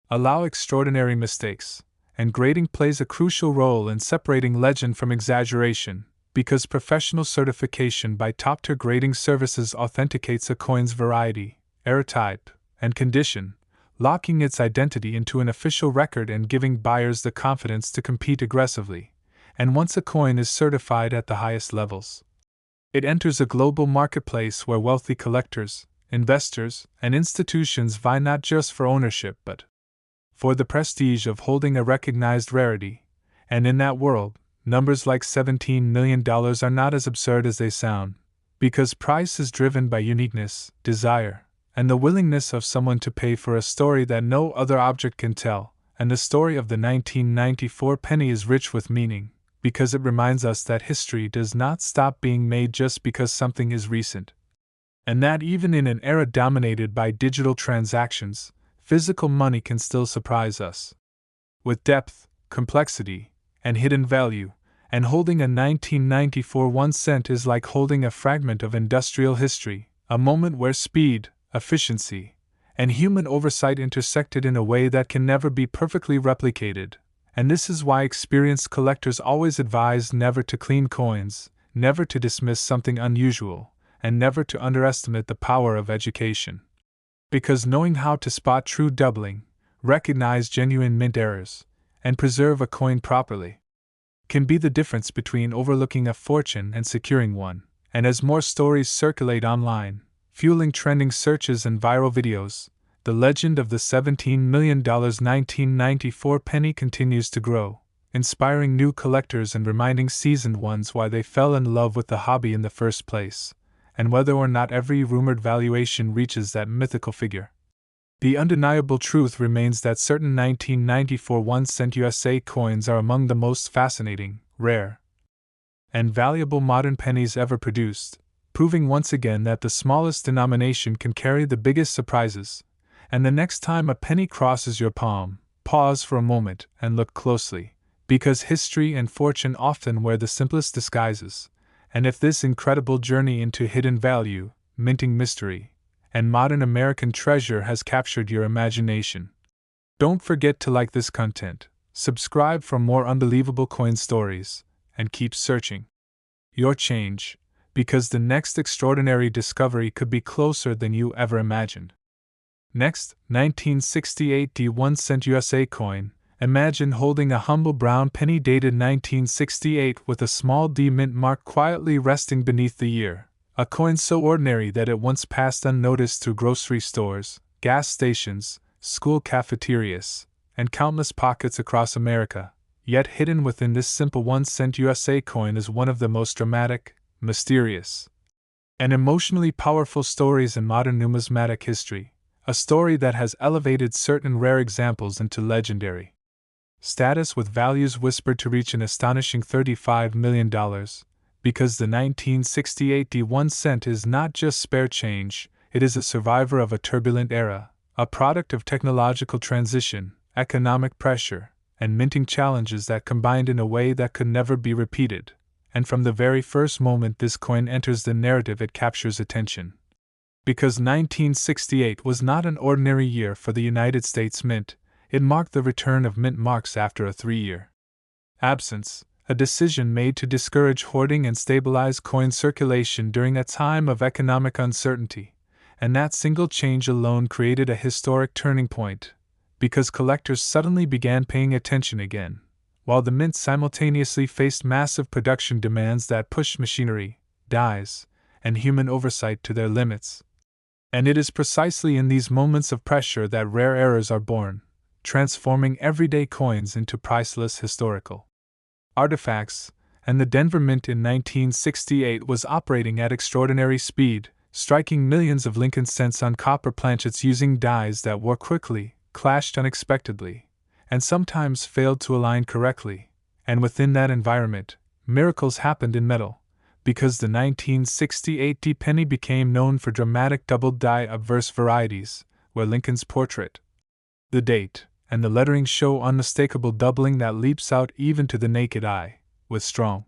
allow extraordinary mistakes, and grading plays a crucial role in separating legend from exaggeration, because professional certification by top-tier grading services authenticates a coin's variety, error type, and condition, locking its identity into an official record and giving buyers the confidence to compete aggressively. And once a coin is certified at the highest levels, it enters a global marketplace where wealthy collectors, investors, and institutions vie not just for ownership but for the prestige of holding a recognized rarity. And in that world, numbers like $17 million are not as absurd as they sound, because price is driven by uniqueness, desire, and the willingness of someone to pay for a story that no other object can tell, and the story of the 1994 penny is rich with meaning, because it reminds us that history does not stop being made just because something is recent. And that even in an era dominated by digital transactions, physical money can still surprise us. With depth, complexity, and hidden value, and holding a 1994 1 cent is like holding a fragment of industrial history, a moment where speed, efficiency, and human oversight intersected in a way that can never be perfectly replicated. And this is why experienced collectors always advise never to clean coins, never to dismiss something unusual, and never to underestimate the power of education. Because knowing how to spot true doubling, recognize genuine mint errors, and preserve a coin properly can be the difference between overlooking a fortune and securing one. And as more stories circulate online, fueling trending searches and viral videos, the legend of the $17 million 1994 penny continues to grow, inspiring new collectors and reminding seasoned ones why they fell in love with the hobby in the first place, and whether or not every rumored valuation reaches that mythical figure. The undeniable truth remains that certain 1994 1 cent USA coins are among the most fascinating, rare, and valuable modern pennies ever produced, proving once again that the smallest denomination can carry the biggest surprises. And the next time a penny crosses your palm, pause for a moment and look closely, because history and fortune often wear the simplest disguises. And if this incredible journey into hidden value, minting mystery, and modern American treasure has captured your imagination, don't forget to like this content, subscribe for more unbelievable coin stories, and keep searching your change, because the next extraordinary discovery could be closer than you ever imagined. Next, 1968 D 1 cent USA coin. Imagine holding a humble brown penny dated 1968 with a small D mint mark quietly resting beneath the year. A coin so ordinary that it once passed unnoticed through grocery stores, gas stations, school cafeterias, and countless pockets across America, yet hidden within this simple 1 cent USA coin is one of the most dramatic, mysterious, and emotionally powerful stories in modern numismatic history, a story that has elevated certain rare examples into legendary status with values whispered to reach an astonishing $35 million. Because the 1968 D 1 cent is not just spare change, it is a survivor of a turbulent era, a product of technological transition, economic pressure, and minting challenges that combined in a way that could never be repeated. And from the very first moment this coin enters the narrative, it captures attention. Because 1968 was not an ordinary year for the United States Mint, it marked the return of mint marks after a 3-year absence. A decision made to discourage hoarding and stabilize coin circulation during a time of economic uncertainty, and that single change alone created a historic turning point, because collectors suddenly began paying attention again, while the mint simultaneously faced massive production demands that pushed machinery, dies, and human oversight to their limits. And it is precisely in these moments of pressure that rare errors are born, transforming everyday coins into priceless historical artifacts, and the Denver Mint in 1968 was operating at extraordinary speed, striking millions of Lincoln cents on copper planchets using dies that wore quickly, clashed unexpectedly, and sometimes failed to align correctly. And within that environment, miracles happened in metal, because the 1968 D penny became known for dramatic double die obverse varieties, where Lincoln's portrait, the date, and the lettering show unmistakable doubling that leaps out even to the naked eye, with strong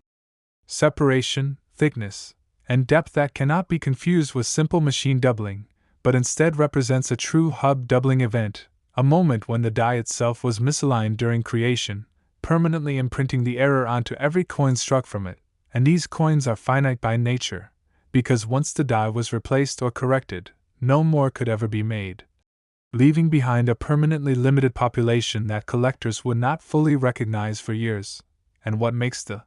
separation, thickness, and depth that cannot be confused with simple machine doubling, but instead represents a true hub doubling event, a moment when the die itself was misaligned during creation, permanently imprinting the error onto every coin struck from it. And these coins are finite by nature, because once the die was replaced or corrected, no more could ever be made, leaving behind a permanently limited population that collectors would not fully recognize for years. And what makes the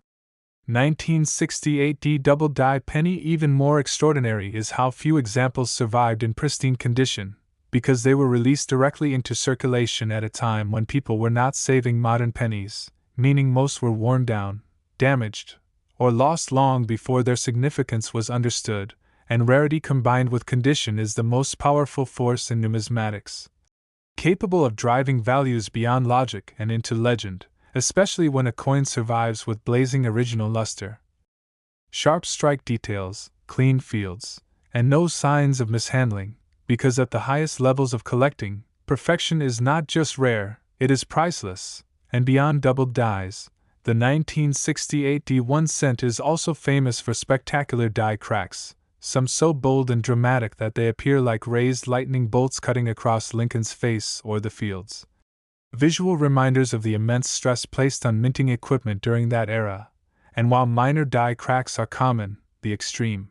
1968 D double die penny even more extraordinary is how few examples survived in pristine condition, because they were released directly into circulation at a time when people were not saving modern pennies, meaning most were worn down, damaged, or lost long before their significance was understood, and rarity combined with condition is the most powerful force in numismatics. Capable of driving values beyond logic and into legend, especially when a coin survives with blazing original luster. Sharp strike details, clean fields, and no signs of mishandling, because at the highest levels of collecting, perfection is not just rare, it is priceless, and beyond doubled dies. The 1968 D1 cent is also famous for spectacular die cracks, some so bold and dramatic that they appear like raised lightning bolts cutting across Lincoln's face or the fields. Visual reminders of the immense stress placed on minting equipment during that era, and while minor die cracks are common, the extreme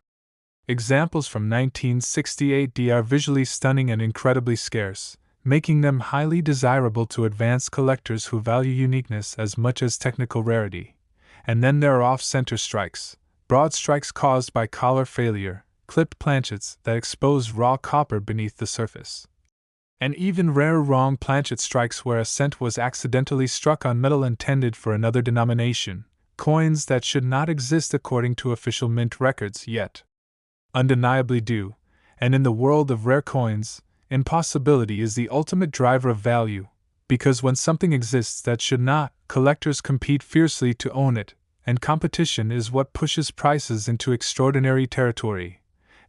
examples from 1968D are visually stunning and incredibly scarce, making them highly desirable to advanced collectors who value uniqueness as much as technical rarity. And then there are off-center strikes, broad strikes caused by collar failure, clipped planchets that expose raw copper beneath the surface. And even rarer wrong planchet strikes where a cent was accidentally struck on metal intended for another denomination, coins that should not exist according to official mint records yet undeniably do, and in the world of rare coins, impossibility is the ultimate driver of value, because when something exists that should not, collectors compete fiercely to own it, and competition is what pushes prices into extraordinary territory.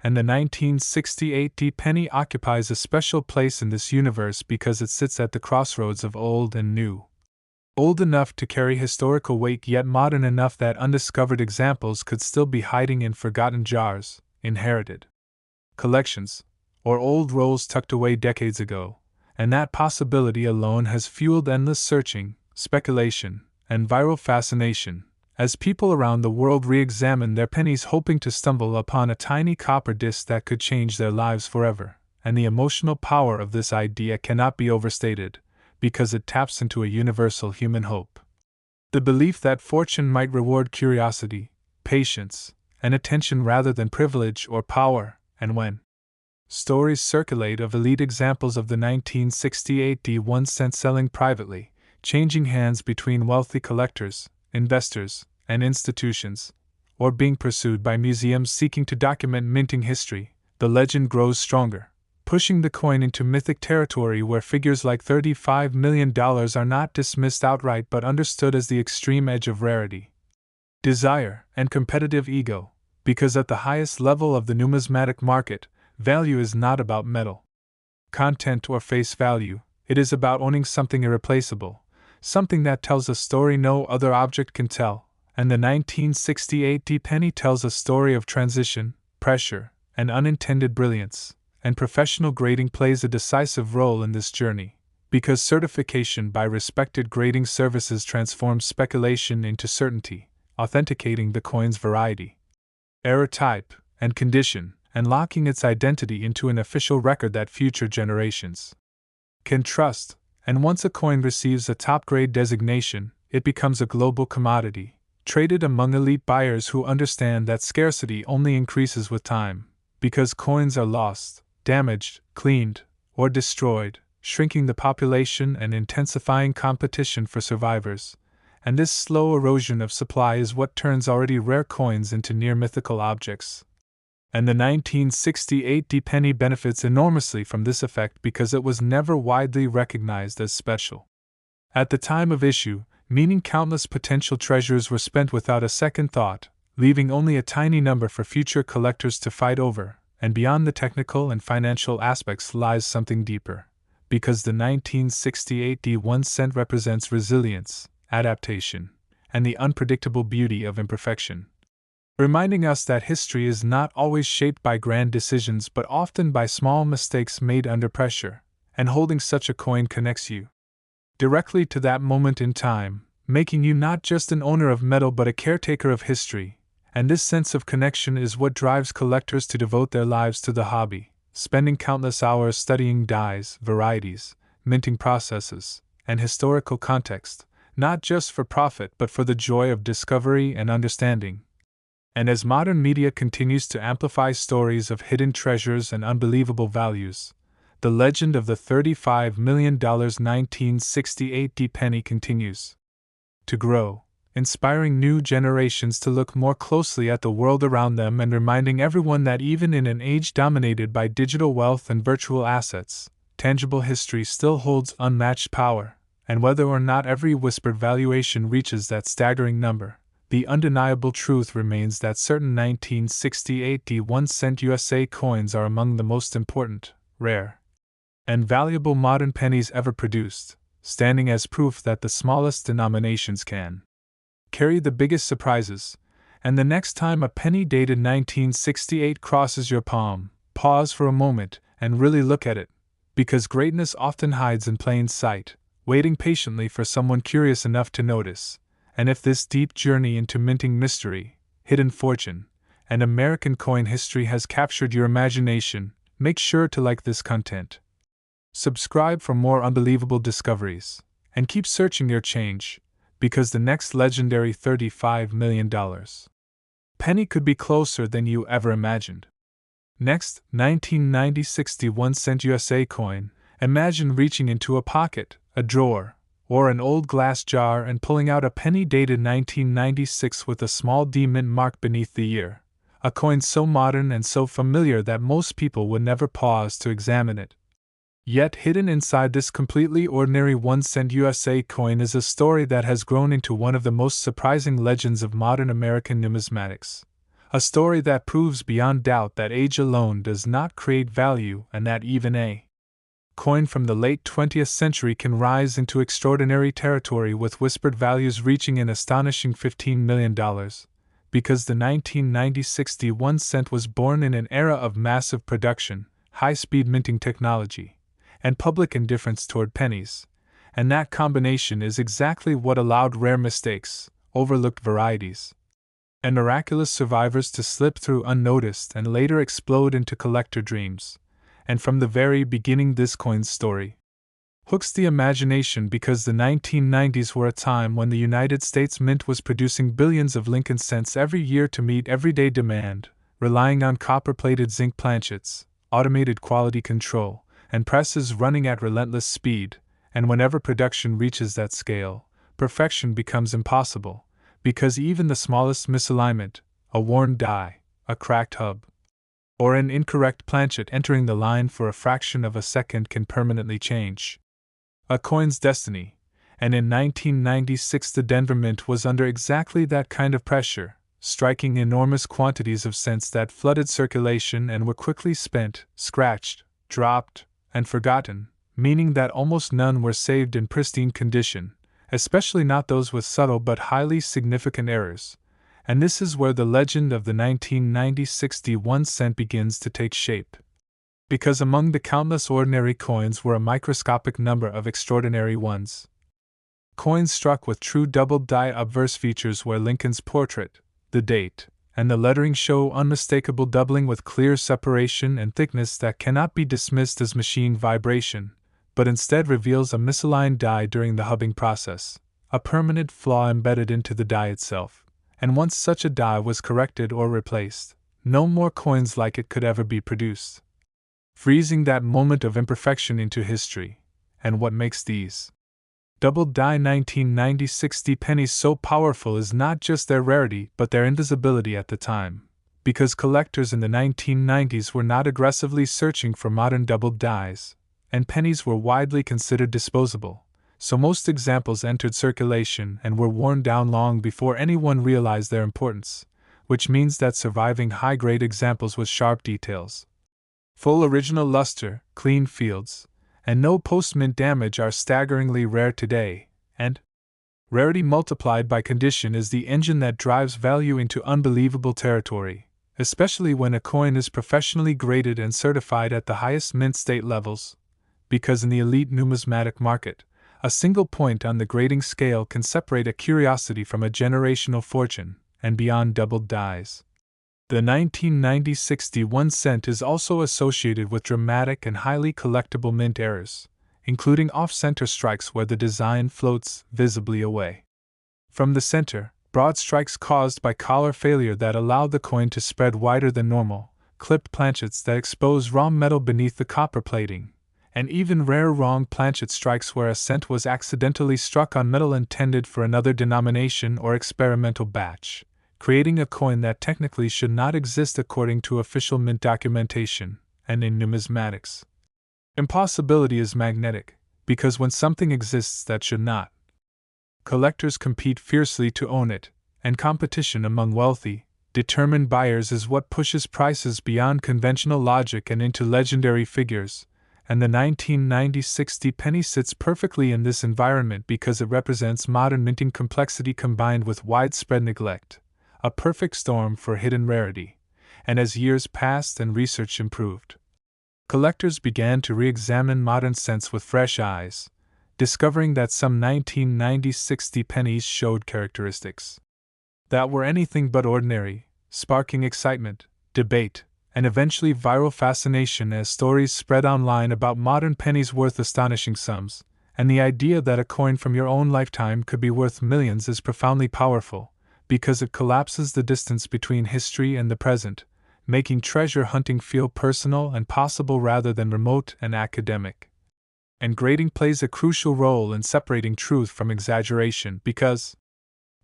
And the 1968D penny occupies a special place in this universe because it sits at the crossroads of old and new. Old enough to carry historical weight, yet modern enough that undiscovered examples could still be hiding in forgotten jars, inherited collections, or old rolls tucked away decades ago, and that possibility alone has fueled endless searching, speculation, and viral fascination, as people around the world re-examine their pennies hoping to stumble upon a tiny copper disc that could change their lives forever. And the emotional power of this idea cannot be overstated, because it taps into a universal human hope. The belief that fortune might reward curiosity, patience, and attention rather than privilege or power, and when stories circulate of elite examples of the 1968 D1 cent selling privately, changing hands between wealthy collectors, investors, and institutions, or being pursued by museums seeking to document minting history, the legend grows stronger, pushing the coin into mythic territory where figures like $35 million are not dismissed outright but understood as the extreme edge of rarity, desire, and competitive ego, because at the highest level of the numismatic market, value is not about metal content or face value, it is about owning something irreplaceable, something that tells a story no other object can tell, and the 1968D penny tells a story of transition, pressure, and unintended brilliance, and professional grading plays a decisive role in this journey, because certification by respected grading services transforms speculation into certainty, authenticating the coin's variety, error type, and condition, and locking its identity into an official record that future generations can trust. And once a coin receives a top-grade designation, it becomes a global commodity, traded among elite buyers who understand that scarcity only increases with time, because coins are lost, damaged, cleaned, or destroyed, shrinking the population and intensifying competition for survivors. And this slow erosion of supply is what turns already rare coins into near-mythical objects. And the 1968D penny benefits enormously from this effect because it was never widely recognized as special at the time of issue, meaning countless potential treasures were spent without a second thought, leaving only a tiny number for future collectors to fight over, and beyond the technical and financial aspects lies something deeper, because the 1968D 1 cent represents resilience, adaptation, and the unpredictable beauty of imperfection, reminding us that history is not always shaped by grand decisions but often by small mistakes made under pressure, and holding such a coin connects you directly to that moment in time, making you not just an owner of metal but a caretaker of history, and this sense of connection is what drives collectors to devote their lives to the hobby, spending countless hours studying dies, varieties, minting processes, and historical context, not just for profit but for the joy of discovery and understanding. And as modern media continues to amplify stories of hidden treasures and unbelievable values, the legend of the $35 million 1968D penny continues to grow, inspiring new generations to look more closely at the world around them and reminding everyone that even in an age dominated by digital wealth and virtual assets, tangible history still holds unmatched power, and whether or not every whispered valuation reaches that staggering number, the undeniable truth remains that certain 1968 1-cent USA coins are among the most important, rare, and valuable modern pennies ever produced, standing as proof that the smallest denominations can carry the biggest surprises. And the next time a penny dated 1968 crosses your palm, pause for a moment and really look at it, because greatness often hides in plain sight, waiting patiently for someone curious enough to notice. And if this deep journey into minting mystery, hidden fortune, and American coin history has captured your imagination, make sure to like this content. Subscribe for more unbelievable discoveries, and keep searching your change, because the next legendary $35 million penny could be closer than you ever imagined. Next, 1990 61-cent USA coin. Imagine reaching into a pocket, a drawer, or an old glass jar and pulling out a penny dated 1996 with a small D mint mark beneath the year, a coin so modern and so familiar that most people would never pause to examine it. Yet hidden inside this completely ordinary 1-cent USA coin is a story that has grown into one of the most surprising legends of modern American numismatics. A story that proves beyond doubt that age alone does not create value and that even a coin from the late 20th century can rise into extraordinary territory with whispered values reaching an astonishing $15 million, because the 1990 61-cent was born in an era of massive production, high-speed minting technology, and public indifference toward pennies, and that combination is exactly what allowed rare mistakes, overlooked varieties, and miraculous survivors to slip through unnoticed and later explode into collector dreams. And from the very beginning, this coin's story hooks the imagination, because the 1990s were a time when the United States Mint was producing billions of Lincoln cents every year to meet everyday demand, relying on copper-plated zinc planchets, automated quality control, and presses running at relentless speed. And whenever production reaches that scale, perfection becomes impossible, because even the smallest misalignment, a worn die, a cracked hub, or an incorrect planchet entering the line for a fraction of a second can permanently change a coin's destiny. And in 1996 the Denver Mint was under exactly that kind of pressure, striking enormous quantities of cents that flooded circulation and were quickly spent, scratched, dropped, and forgotten, meaning that almost none were saved in pristine condition, especially not those with subtle but highly significant errors. And this is where the legend of the 1990 61-cent begins to take shape. Because among the countless ordinary coins were a microscopic number of extraordinary ones. Coins struck with true double-die obverse features where Lincoln's portrait, the date, and the lettering show unmistakable doubling with clear separation and thickness that cannot be dismissed as machine vibration, but instead reveals a misaligned die during the hubbing process, a permanent flaw embedded into the die itself. And once such a die was corrected or replaced, no more coins like it could ever be produced, freezing that moment of imperfection into history. And what makes these double-die 1990 60 pennies so powerful is not just their rarity but their invisibility at the time, because collectors in the 1990s were not aggressively searching for modern double dies, and pennies were widely considered disposable. So most examples entered circulation and were worn down long before anyone realized their importance, which means that surviving high-grade examples with sharp details, full original luster, clean fields, and no post-mint damage are staggeringly rare today, and rarity multiplied by condition is the engine that drives value into unbelievable territory, especially when a coin is professionally graded and certified at the highest mint state levels, because in the elite numismatic market, a single point on the grading scale can separate a curiosity from a generational fortune, and beyond doubled dies. The 1990 61-cent is also associated with dramatic and highly collectible mint errors, including off-center strikes where the design floats visibly away from the center, broad strikes caused by collar failure that allow the coin to spread wider than normal, clipped planchets that expose raw metal beneath the copper plating, and even rare wrong planchet strikes where a cent was accidentally struck on metal intended for another denomination or experimental batch, creating a coin that technically should not exist according to official mint documentation, and in numismatics. Impossibility is magnetic, because when something exists that should not, collectors compete fiercely to own it, and competition among wealthy, determined buyers is what pushes prices beyond conventional logic and into legendary figures, and the 1990-60 penny sits perfectly in this environment because it represents modern minting complexity combined with widespread neglect, a perfect storm for hidden rarity. And as years passed and research improved, collectors began to re-examine modern cents with fresh eyes, discovering that some 1990-60 pennies showed characteristics that were anything but ordinary, sparking excitement, debate, and eventually viral fascination as stories spread online about modern pennies worth astonishing sums, and the idea that a coin from your own lifetime could be worth millions is profoundly powerful, because it collapses the distance between history and the present, making treasure hunting feel personal and possible rather than remote and academic. And grading plays a crucial role in separating truth from exaggeration because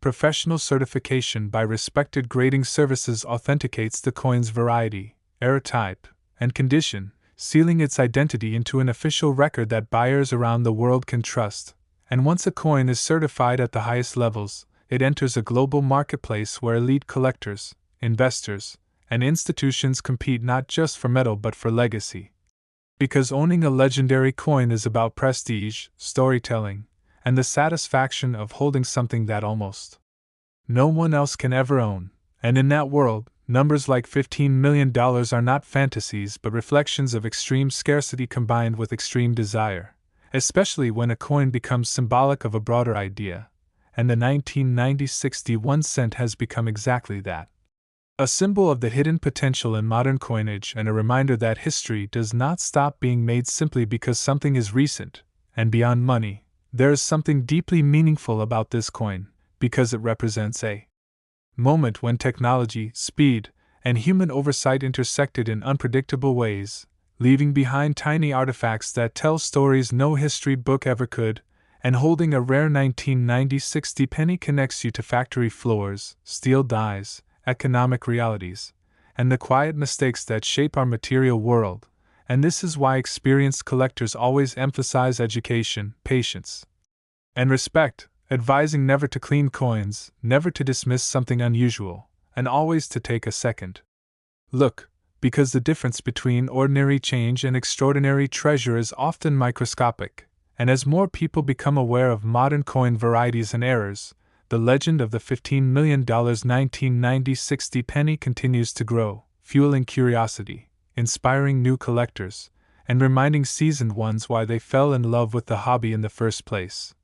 professional certification by respected grading services authenticates the coin's variety, error type, and condition, sealing its identity into an official record that buyers around the world can trust. And once a coin is certified at the highest levels, it enters a global marketplace where elite collectors, investors, and institutions compete not just for metal but for legacy. Because owning a legendary coin is about prestige, storytelling, and the satisfaction of holding something that almost no one else can ever own. And in that world, numbers like $15 million are not fantasies but reflections of extreme scarcity combined with extreme desire, especially when a coin becomes symbolic of a broader idea. And the 1990-61 cent has become exactly that. A symbol of the hidden potential in modern coinage and a reminder that history does not stop being made simply because something is recent. And beyond money, there is something deeply meaningful about this coin, because it represents a moment when technology, speed, and human oversight intersected in unpredictable ways, leaving behind tiny artifacts that tell stories no history book ever could, and holding a rare 1990-60 penny connects you to factory floors, steel dies, economic realities, and the quiet mistakes that shape our material world. And this is why experienced collectors always emphasize education, patience, and respect, advising never to clean coins, never to dismiss something unusual, and always to take a second look, because the difference between ordinary change and extraordinary treasure is often microscopic. And as more people become aware of modern coin varieties and errors, the legend of the $15 million 1990-60 penny continues to grow, fueling curiosity, inspiring new collectors, and reminding seasoned ones why they fell in love with the hobby in the first place.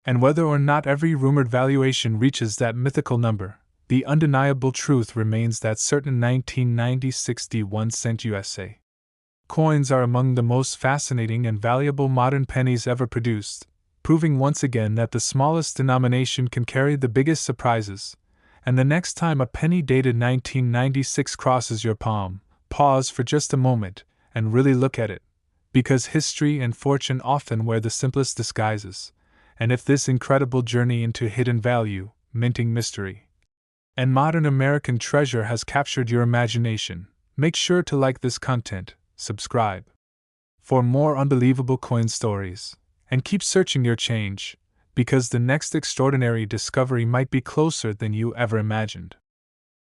And whether or not every rumored valuation reaches that mythical number, the undeniable truth remains that certain 1990-61 cent USA coins are among the most fascinating and valuable modern pennies ever produced, proving once again that the smallest denomination can carry the biggest surprises. And the next time a penny dated 1996 crosses your palm, pause for just a moment and really look at it, because history and fortune often wear the simplest disguises. And if this incredible journey into hidden value, minting mystery, and modern American treasure has captured your imagination, make sure to like this content, subscribe for more unbelievable coin stories, and keep searching your change, because the next extraordinary discovery might be closer than you ever imagined.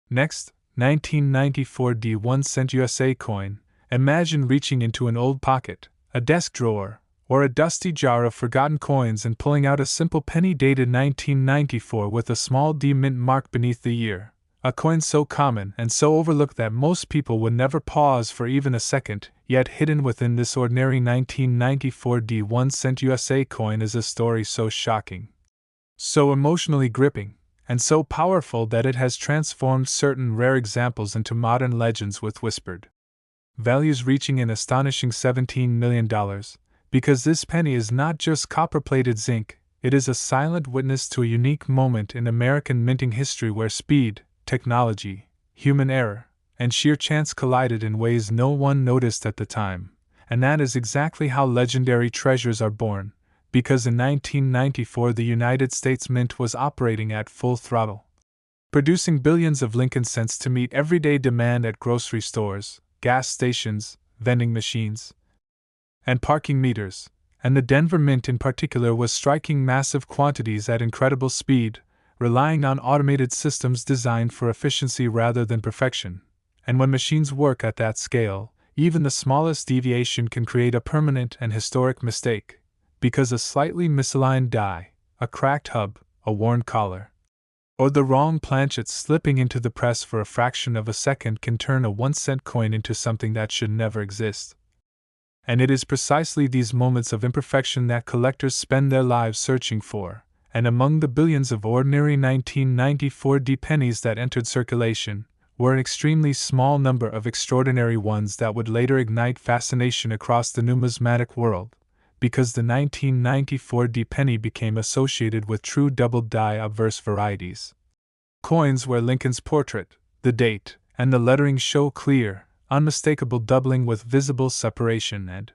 Next, 1994 D1 cent USA coin. Imagine reaching into an old pocket, a desk drawer, or a dusty jar of forgotten coins and pulling out a simple penny dated 1994 with a small D mint mark beneath the year. A coin so common and so overlooked that most people would never pause for even a second, yet hidden within this ordinary 1994 D1 cent USA coin is a story so shocking, so emotionally gripping, and so powerful that it has transformed certain rare examples into modern legends with whispered values reaching an astonishing $17 million. Because this penny is not just copper-plated zinc, it is a silent witness to a unique moment in American minting history where speed, technology, human error, and sheer chance collided in ways no one noticed at the time. And that is exactly how legendary treasures are born, because in 1994 the United States Mint was operating at full throttle, producing billions of Lincoln cents to meet everyday demand at grocery stores, gas stations, vending machines, and parking meters, and the Denver Mint in particular was striking massive quantities at incredible speed, relying on automated systems designed for efficiency rather than perfection. And when machines work at that scale, even the smallest deviation can create a permanent and historic mistake, because a slightly misaligned die, a cracked hub, a worn collar, or the wrong planchet slipping into the press for a fraction of a second can turn a 1-cent coin into something that should never exist. And it is precisely these moments of imperfection that collectors spend their lives searching for, and among the billions of ordinary 1994 D pennies that entered circulation, were an extremely small number of extraordinary ones that would later ignite fascination across the numismatic world, because the 1994 D penny became associated with true double-die obverse varieties. Coins where Lincoln's portrait, the date, and the lettering show clear, unmistakable doubling with visible separation and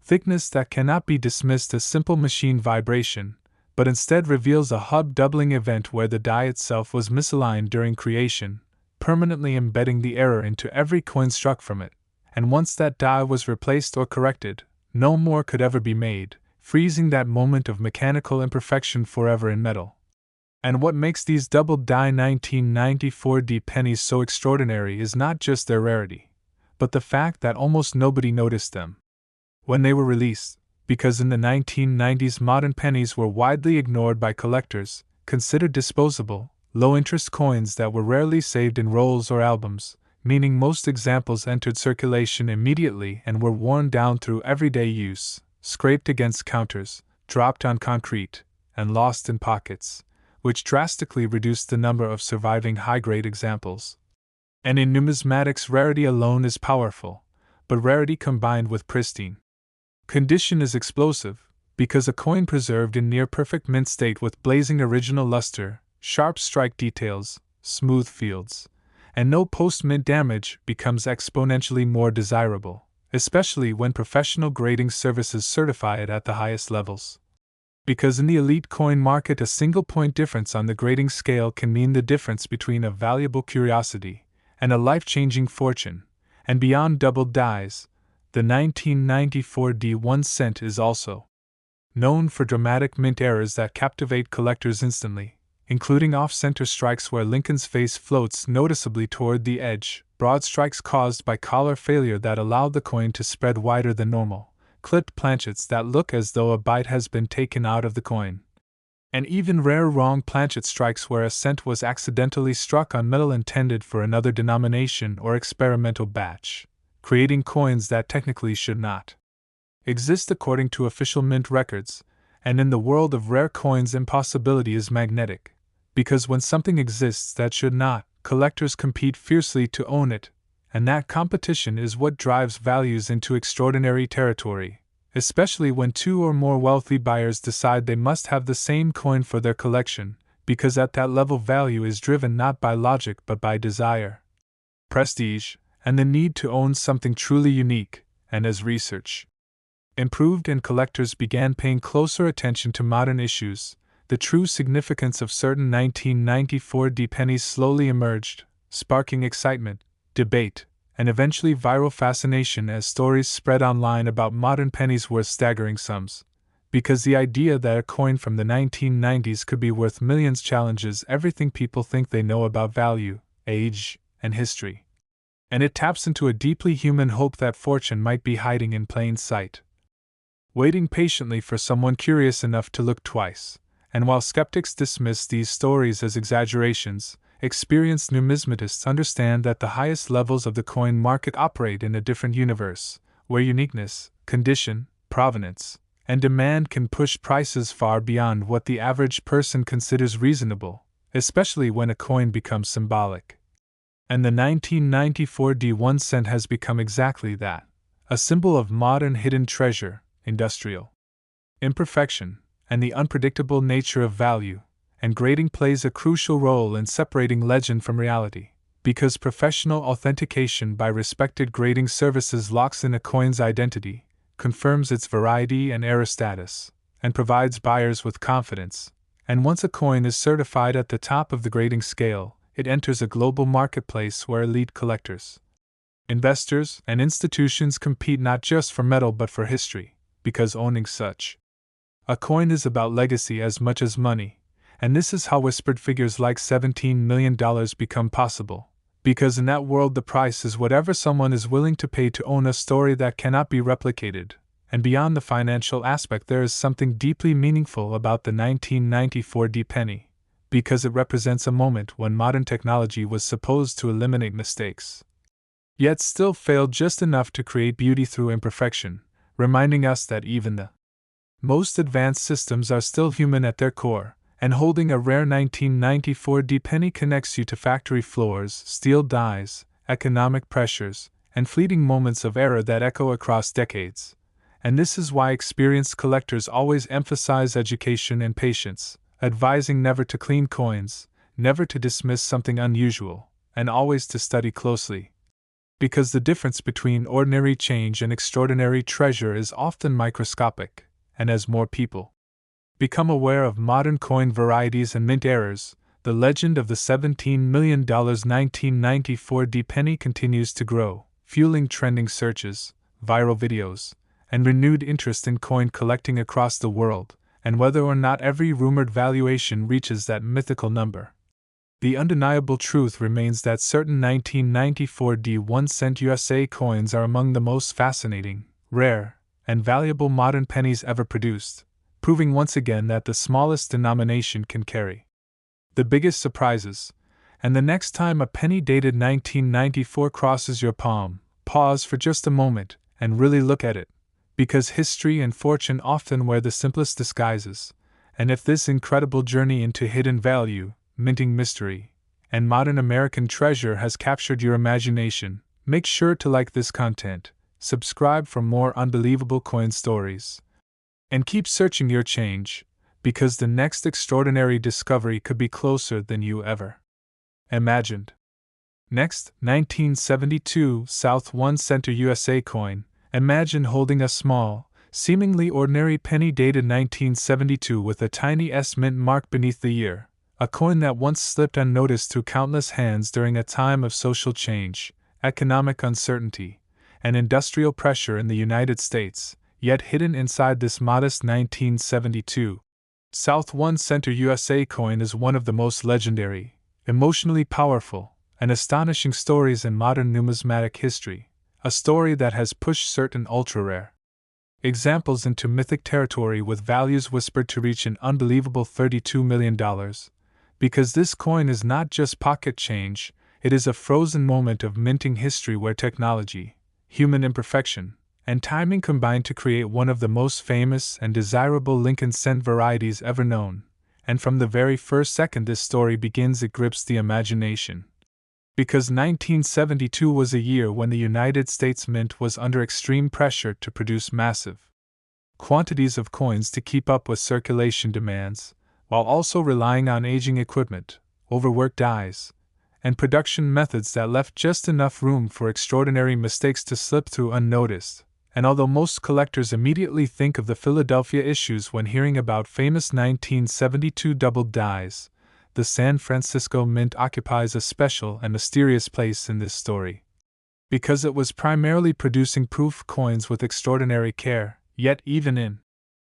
thickness that cannot be dismissed as simple machine vibration, but instead reveals a hub doubling event where the die itself was misaligned during creation, permanently embedding the error into every coin struck from it, and once that die was replaced or corrected, no more could ever be made, freezing that moment of mechanical imperfection forever in metal. And what makes these double-die 1994 D pennies so extraordinary is not just their rarity, but the fact that almost nobody noticed them when they were released, because in the 1990s modern pennies were widely ignored by collectors, considered disposable, low-interest coins that were rarely saved in rolls or albums, meaning most examples entered circulation immediately and were worn down through everyday use, scraped against counters, dropped on concrete, and lost in pockets, which drastically reduced the number of surviving high-grade examples. And in numismatics, rarity alone is powerful, but rarity combined with pristine condition is explosive, because a coin preserved in near-perfect mint state with blazing original luster, sharp strike details, smooth fields, and no post-mint damage becomes exponentially more desirable, especially when professional grading services certify it at the highest levels. Because in the elite coin market, a single point difference on the grading scale can mean the difference between a valuable curiosity and a life-changing fortune, and beyond double dies, the 1994 D 1 cent is also known for dramatic mint errors that captivate collectors instantly, including off-center strikes where Lincoln's face floats noticeably toward the edge, broad strikes caused by collar failure that allowed the coin to spread wider than normal, clipped planchets that look as though a bite has been taken out of the coin, and even rare wrong planchet strikes where a cent was accidentally struck on metal intended for another denomination or experimental batch, creating coins that technically should not exist according to official mint records. And in the world of rare coins, impossibility is magnetic, because when something exists that should not, collectors compete fiercely to own it, and that competition is what drives values into extraordinary territory, especially when two or more wealthy buyers decide they must have the same coin for their collection, because at that level value is driven not by logic but by desire, prestige, and the need to own something truly unique. And as research improved and collectors began paying closer attention to modern issues, the true significance of certain 1994 D pennies slowly emerged, sparking excitement, debate, and eventually viral fascination as stories spread online about modern pennies worth staggering sums. Because the idea that a coin from the 1990s could be worth millions challenges everything people think they know about value, age, and history. And it taps into a deeply human hope that fortune might be hiding in plain sight, waiting patiently for someone curious enough to look twice. And while skeptics dismiss these stories as exaggerations, experienced numismatists understand that the highest levels of the coin market operate in a different universe, where uniqueness, condition, provenance, and demand can push prices far beyond what the average person considers reasonable, especially when a coin becomes symbolic. And the 1994 D 1 cent has become exactly that, a symbol of modern hidden treasure, industrial imperfection, and the unpredictable nature of value, and grading plays a crucial role in separating legend from reality, because professional authentication by respected grading services locks in a coin's identity, confirms its variety and error status, and provides buyers with confidence. And once a coin is certified at the top of the grading scale, it enters a global marketplace where elite collectors, investors, and institutions compete not just for metal but for history, because owning such a coin is about legacy as much as money, and this is how whispered figures like $17 million become possible. Because in that world the price is whatever someone is willing to pay to own a story that cannot be replicated, and beyond the financial aspect there is something deeply meaningful about the 1994 D penny, because it represents a moment when modern technology was supposed to eliminate mistakes, yet still failed just enough to create beauty through imperfection, reminding us that even the most advanced systems are still human at their core. And holding a rare 1994 D penny connects you to factory floors, steel dies, economic pressures, and fleeting moments of error that echo across decades. And this is why experienced collectors always emphasize education and patience, advising never to clean coins, never to dismiss something unusual, and always to study closely. Because the difference between ordinary change and extraordinary treasure is often microscopic, and as more people become aware of modern coin varieties and mint errors, the legend of the $17 million 1994 D penny continues to grow, fueling trending searches, viral videos, and renewed interest in coin collecting across the world, and whether or not every rumored valuation reaches that mythical number. The undeniable truth remains that certain 1994 D 1-cent USA coins are among the most fascinating, rare, and valuable modern pennies ever produced, proving once again that the smallest denomination can carry the biggest surprises. And the next time a penny dated 1994 crosses your palm, pause for just a moment and really look at it, because history and fortune often wear the simplest disguises. And if this incredible journey into hidden value, minting mystery, and modern American treasure has captured your imagination, make sure to like this content, subscribe for more unbelievable coin stories, and keep searching your change, because the next extraordinary discovery could be closer than you ever imagined. Next, 1972 South 1-cent USA coin. Imagine holding a small, seemingly ordinary penny dated 1972 with a tiny S mint mark beneath the year, a coin that once slipped unnoticed through countless hands during a time of social change, economic uncertainty, and industrial pressure in the United States. Yet hidden inside this modest 1972 South 1-cent USA coin is one of the most legendary, emotionally powerful, and astonishing stories in modern numismatic history, a story that has pushed certain ultra-rare examples into mythic territory with values whispered to reach an unbelievable $32 million. Because this coin is not just pocket change, it is a frozen moment of minting history where technology, human imperfection, and timing combine to create one of the most famous and desirable Lincoln cent varieties ever known. And from the very first second this story begins, it grips the imagination. Because 1972 was a year when the United States Mint was under extreme pressure to produce massive quantities of coins to keep up with circulation demands, while also relying on aging equipment, overworked dies, and production methods that left just enough room for extraordinary mistakes to slip through unnoticed. And although most collectors immediately think of the Philadelphia issues when hearing about famous 1972 doubled dies, the San Francisco Mint occupies a special and mysterious place in this story. Because it was primarily producing proof coins with extraordinary care, yet even in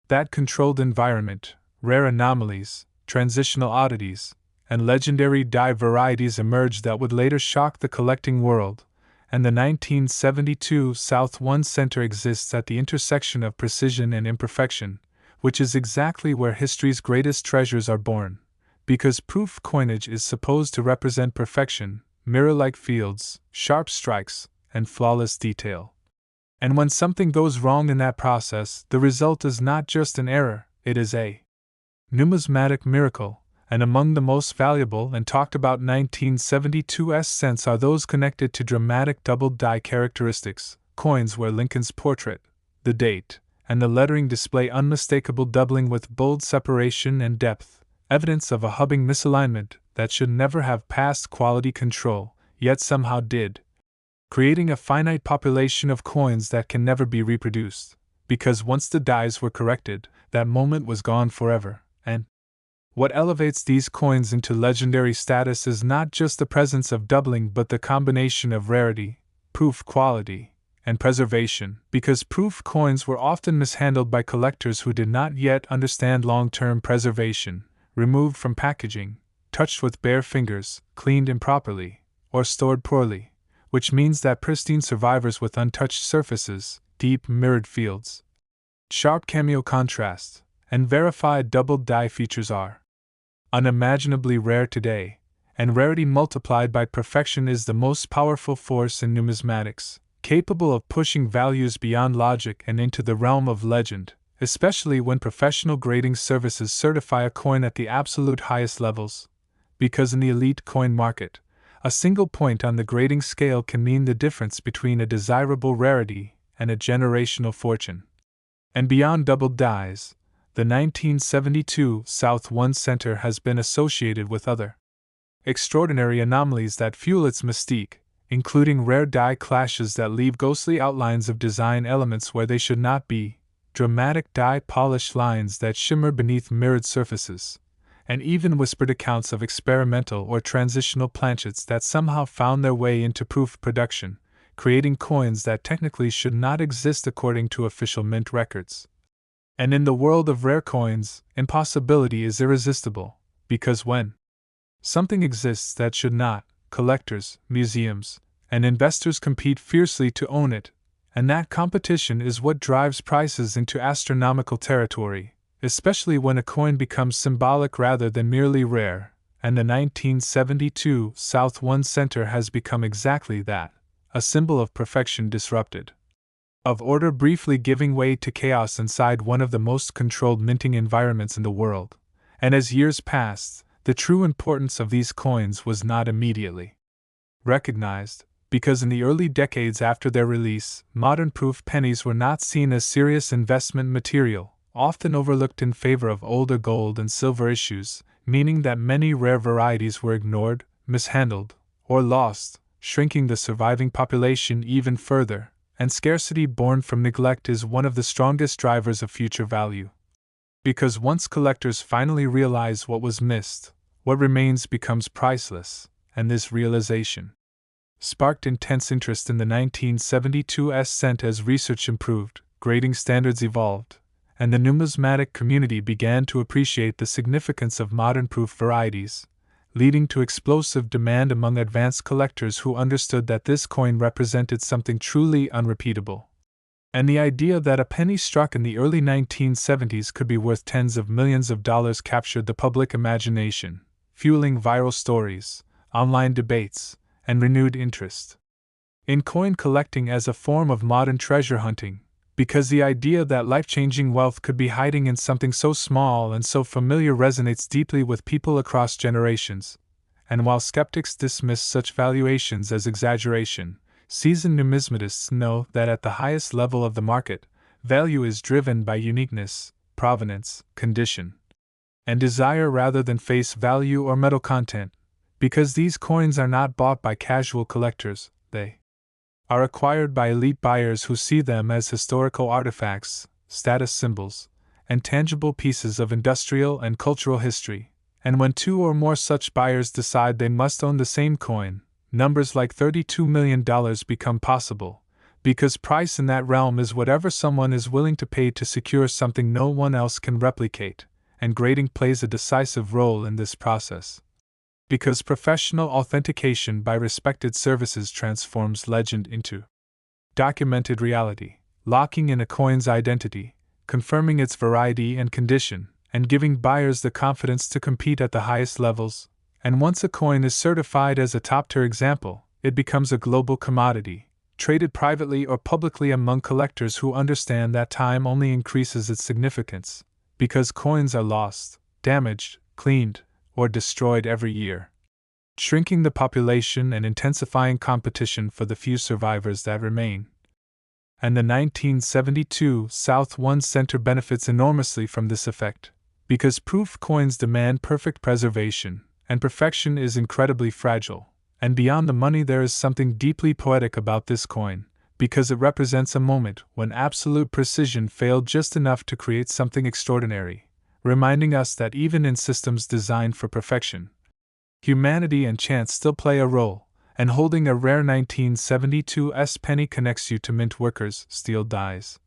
that controlled environment, rare anomalies, transitional oddities, and legendary die varieties emerged that would later shock the collecting world. And the 1972 South 1-cent exists at the intersection of precision and imperfection, which is exactly where history's greatest treasures are born. Because proof coinage is supposed to represent perfection, mirror-like fields, sharp strikes, and flawless detail. And when something goes wrong in that process, the result is not just an error, it is a numismatic miracle. And among the most valuable and talked about 1972 cents are those connected to dramatic doubled die characteristics, coins where Lincoln's portrait, the date, and the lettering display unmistakable doubling with bold separation and depth, evidence of a hubbing misalignment that should never have passed quality control, yet somehow did, creating a finite population of coins that can never be reproduced, because once the dies were corrected, that moment was gone forever. And what elevates these coins into legendary status is not just the presence of doubling but the combination of rarity, proof quality, and preservation, because proof coins were often mishandled by collectors who did not yet understand long-term preservation, removed from packaging, touched with bare fingers, cleaned improperly, or stored poorly, which means that pristine survivors with untouched surfaces, deep mirrored fields, sharp cameo contrast, and verified double die features are unimaginably rare today, and rarity multiplied by perfection is the most powerful force in numismatics, capable of pushing values beyond logic and into the realm of legend, especially when professional grading services certify a coin at the absolute highest levels, because in the elite coin market, a single point on the grading scale can mean the difference between a desirable rarity and a generational fortune. And beyond double dies, the 1972 South 1 Center has been associated with other extraordinary anomalies that fuel its mystique, including rare die clashes that leave ghostly outlines of design elements where they should not be, dramatic die polish lines that shimmer beneath mirrored surfaces, and even whispered accounts of experimental or transitional planchets that somehow found their way into proof production, creating coins that technically should not exist according to official mint records. And in the world of rare coins, impossibility is irresistible, because when something exists that should not, collectors, museums, and investors compete fiercely to own it, and that competition is what drives prices into astronomical territory, especially when a coin becomes symbolic rather than merely rare, and the 1972 South 1 Center has become exactly that, a symbol of perfection disrupted, of order briefly giving way to chaos inside one of the most controlled minting environments in the world. And as years passed, the true importance of these coins was not immediately recognized, because in the early decades after their release, modern proof pennies were not seen as serious investment material, often overlooked in favor of older gold and silver issues, meaning that many rare varieties were ignored, mishandled, or lost, shrinking the surviving population even further. And scarcity born from neglect is one of the strongest drivers of future value. Because once collectors finally realize what was missed, what remains becomes priceless, and this realization sparked intense interest in the 1972 cent as research improved, grading standards evolved, and the numismatic community began to appreciate the significance of modern proof varieties, leading to explosive demand among advanced collectors who understood that this coin represented something truly unrepeatable. And the idea that a penny struck in the early 1970s could be worth tens of millions of dollars captured the public imagination, fueling viral stories, online debates, and renewed interest in coin collecting as a form of modern treasure hunting, because the idea that life-changing wealth could be hiding in something so small and so familiar resonates deeply with people across generations. And while skeptics dismiss such valuations as exaggeration, seasoned numismatists know that at the highest level of the market, value is driven by uniqueness, provenance, condition, and desire rather than face value or metal content. Because these coins are not bought by casual collectors, they are acquired by elite buyers who see them as historical artifacts, status symbols, and tangible pieces of industrial and cultural history. And when two or more such buyers decide they must own the same coin, numbers like $32 million become possible, because price in that realm is whatever someone is willing to pay to secure something no one else can replicate, and grading plays a decisive role in this process. Because professional authentication by respected services transforms legend into documented reality, locking in a coin's identity, confirming its variety and condition, and giving buyers the confidence to compete at the highest levels. And once a coin is certified as a top-tier example, it becomes a global commodity, traded privately or publicly among collectors who understand that time only increases its significance, because coins are lost, damaged, cleaned, or destroyed every year, shrinking the population and intensifying competition for the few survivors that remain. And the 1972 South 1 Center benefits enormously from this effect, because proof coins demand perfect preservation, and perfection is incredibly fragile, And beyond the money, there is something deeply poetic about this coin, because it represents a moment when absolute precision failed just enough to create something extraordinary, reminding us that even in systems designed for perfection, humanity and chance still play a role, and holding a rare 1972 penny connects you to mint workers, steel dies,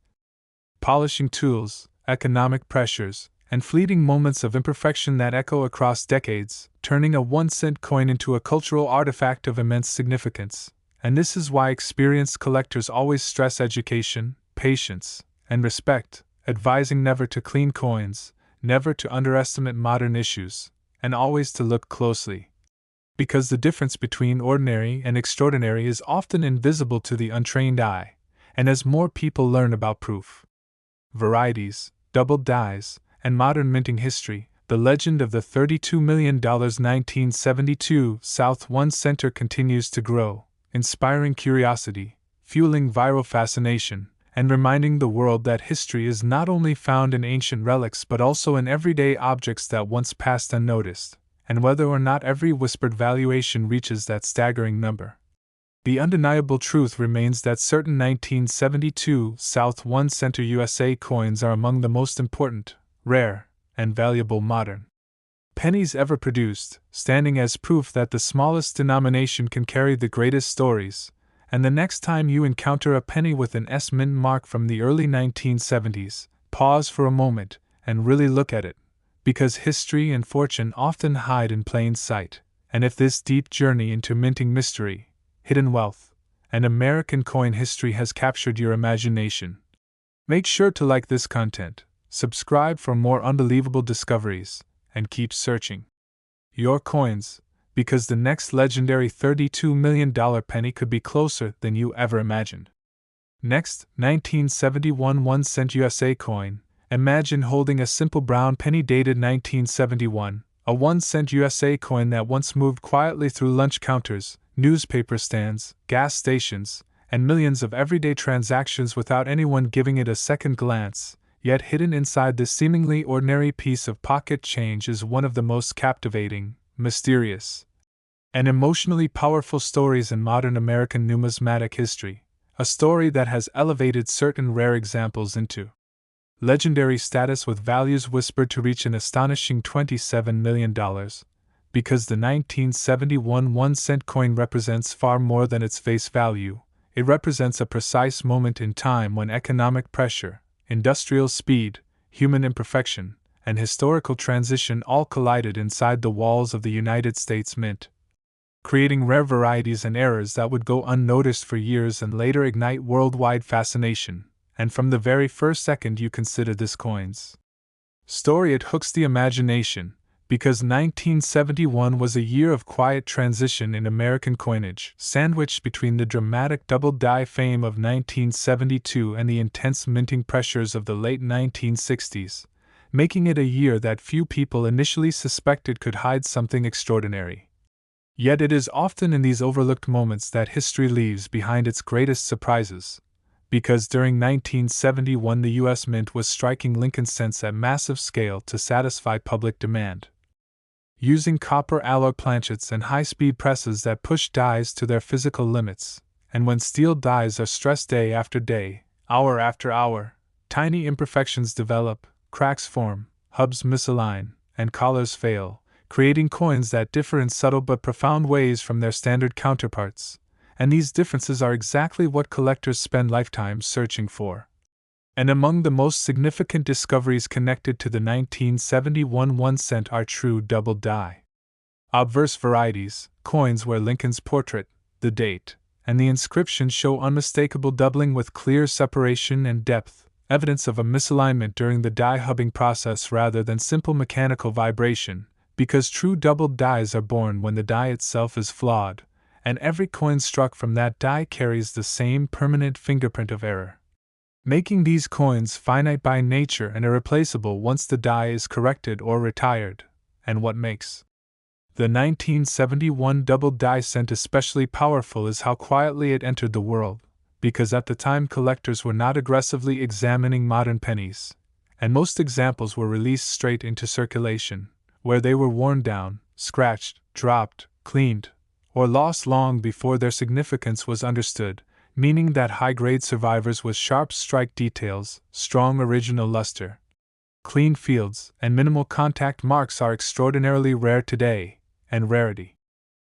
polishing tools, economic pressures, and fleeting moments of imperfection that echo across decades, turning a 1-cent coin into a cultural artifact of immense significance. And this is why experienced collectors always stress education, patience, and respect, advising never to clean coins, never to underestimate modern issues, and always to look closely. Because the difference between ordinary and extraordinary is often invisible to the untrained eye, and as more people learn about proof, varieties, double dies, and modern minting history, the legend of the $32 million 1972 South 1 center continues to grow, inspiring curiosity, fueling viral fascination, and reminding the world that history is not only found in ancient relics but also in everyday objects that once passed unnoticed, and whether or not every whispered valuation reaches that staggering number, the undeniable truth remains that certain 1972 South 1 Center USA coins are among the most important, rare, and valuable modern pennies ever produced, standing as proof that the smallest denomination can carry the greatest stories. And the next time you encounter a penny with an S mint mark from the early 1970s, pause for a moment and really look at it, because history and fortune often hide in plain sight. And if this deep journey into minting mystery, hidden wealth, and American coin history has captured your imagination, make sure to like this content, subscribe for more unbelievable discoveries, and keep searching your coins, because the next legendary $32 million penny could be closer than you ever imagined. Next, 1971 1 cent USA coin. Imagine holding a simple brown penny dated 1971, a 1 cent USA coin that once moved quietly through lunch counters, newspaper stands, gas stations, and millions of everyday transactions without anyone giving it a second glance. Yet hidden inside this seemingly ordinary piece of pocket change is one of the most captivating, mysterious, and emotionally powerful stories in modern American numismatic history, a story that has elevated certain rare examples into legendary status with values whispered to reach an astonishing $27 million, because the 1971 1 cent coin represents far more than its face value. It represents a precise moment in time when economic pressure, industrial speed, human imperfection, and historical transition all collided inside the walls of the United States Mint, creating rare varieties and errors that would go unnoticed for years and later ignite worldwide fascination. And from the very first second you consider this coin's story, it hooks the imagination, because 1971 was a year of quiet transition in American coinage, sandwiched between the dramatic double die fame of 1972 and the intense minting pressures of the late 1960s, making it a year that few people initially suspected could hide something extraordinary. Yet it is often in these overlooked moments that history leaves behind its greatest surprises, because during 1971 the U.S. Mint was striking Lincoln cents at massive scale to satisfy public demand, using copper alloy planchets and high-speed presses that push dies to their physical limits. And when steel dies are stressed day after day, hour after hour, tiny imperfections develop, cracks form, hubs misalign, and collars fail, creating coins that differ in subtle but profound ways from their standard counterparts. And these differences are exactly what collectors spend lifetimes searching for. And among the most significant discoveries connected to the 1971 1 cent are true double die obverse varieties, coins where Lincoln's portrait, the date, and the inscription show unmistakable doubling with clear separation and depth, evidence of a misalignment during the die hubbing process rather than simple mechanical vibration, because true double dies are born when the die itself is flawed, and every coin struck from that die carries the same permanent fingerprint of error, making these coins finite by nature and irreplaceable once the die is corrected or retired. And what makes the 1971 double die cent especially powerful is how quietly it entered the world, because at the time collectors were not aggressively examining modern pennies, and most examples were released straight into circulation, where they were worn down, scratched, dropped, cleaned, or lost long before their significance was understood, meaning that high-grade survivors with sharp strike details, strong original luster, clean fields, and minimal contact marks are extraordinarily rare today, and rarity,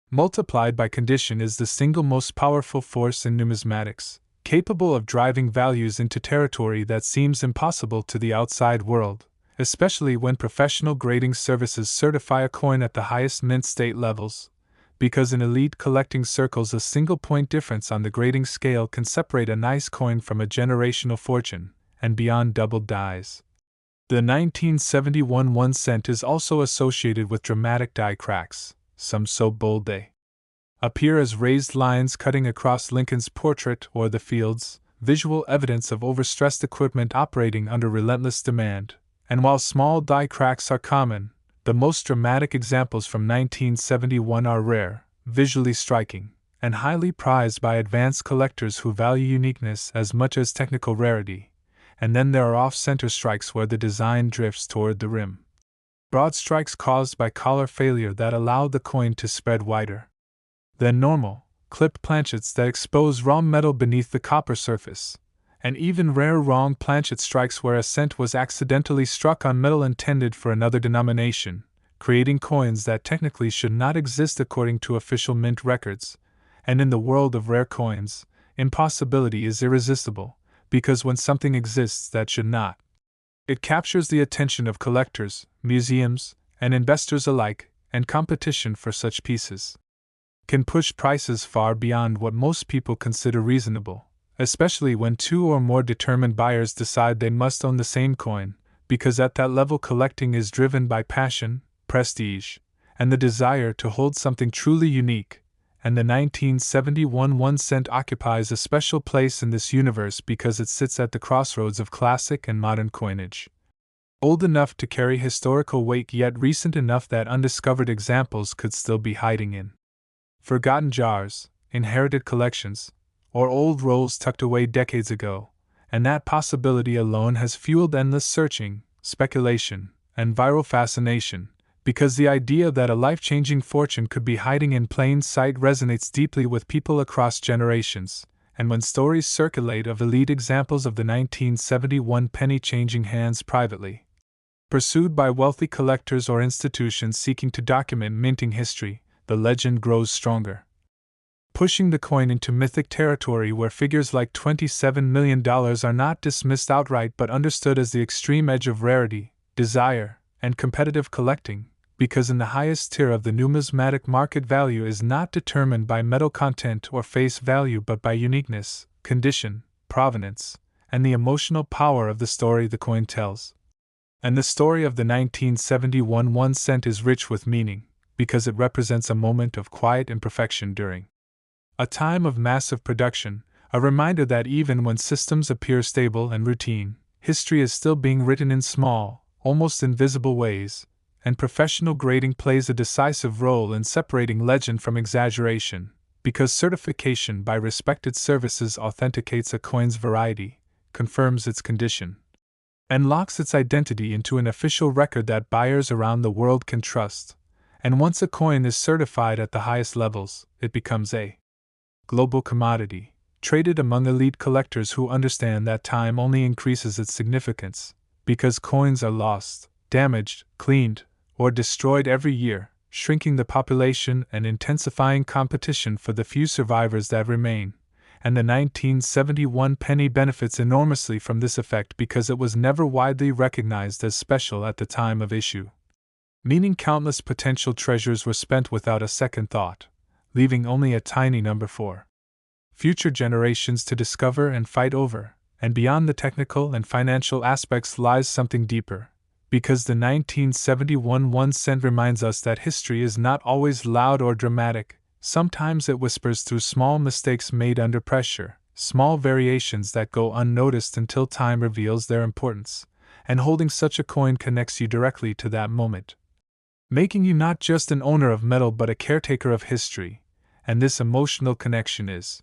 multiplied by condition, is the single most powerful force in numismatics, capable of driving values into territory that seems impossible to the outside world, especially when professional grading services certify a coin at the highest mint state levels, because in elite collecting circles a single point difference on the grading scale can separate a nice coin from a generational fortune, and beyond doubled dies. The 1971 1 cent is also associated with dramatic die cracks, some so bold they appear as raised lines cutting across Lincoln's portrait or the fields, visual evidence of overstressed equipment operating under relentless demand. And while small die cracks are common, the most dramatic examples from 1971 are rare, visually striking, and highly prized by advanced collectors who value uniqueness as much as technical rarity. And then there are off-center strikes where the design drifts toward the rim. Broad strikes caused by collar failure that allow the coin to spread wider than normal, clipped planchets that expose raw metal beneath the copper surface, and even rare wrong planchet strikes where a cent was accidentally struck on metal intended for another denomination, creating coins that technically should not exist according to official mint records. And in the world of rare coins, impossibility is irresistible, because when something exists that should not, it captures the attention of collectors, museums, and investors alike, and competition for such pieces can push prices far beyond what most people consider reasonable, especially when two or more determined buyers decide they must own the same coin, because at that level collecting is driven by passion, prestige, and the desire to hold something truly unique, and the 1971 1 cent occupies a special place in this universe because it sits at the crossroads of classic and modern coinage. Old enough to carry historical weight yet recent enough that undiscovered examples could still be hiding in forgotten jars, inherited collections, or old rolls tucked away decades ago, and that possibility alone has fueled endless searching, speculation, and viral fascination, because the idea that a life-changing fortune could be hiding in plain sight resonates deeply with people across generations, and when stories circulate of elite examples of the 1971 penny changing hands privately pursued by wealthy collectors or institutions seeking to document minting history, the legend grows stronger, pushing the coin into mythic territory where figures like $27 million are not dismissed outright but understood as the extreme edge of rarity, desire, and competitive collecting, because in the highest tier of the numismatic market value is not determined by metal content or face value but by uniqueness, condition, provenance, and the emotional power of the story the coin tells. And the story of the 1971 1 cent is rich with meaning, because it represents a moment of quiet imperfection during a time of massive production, a reminder that even when systems appear stable and routine, history is still being written in small, almost invisible ways, and professional grading plays a decisive role in separating legend from exaggeration, because certification by respected services authenticates a coin's variety, confirms its condition, and locks its identity into an official record that buyers around the world can trust. And once a coin is certified at the highest levels, it becomes a global commodity, traded among elite collectors who understand that time only increases its significance, because coins are lost, damaged, cleaned, or destroyed every year, shrinking the population and intensifying competition for the few survivors that remain. And the 1971 penny benefits enormously from this effect because it was never widely recognized as special at the time of issue, meaning countless potential treasures were spent without a second thought, leaving only a tiny number for future generations to discover and fight over. And beyond the technical and financial aspects lies something deeper, because the 1971 1 cent reminds us that history is not always loud or dramatic. Sometimes it whispers through small mistakes made under pressure, small variations that go unnoticed until time reveals their importance, and holding such a coin connects you directly to that moment, making you not just an owner of metal but a caretaker of history. And this emotional connection is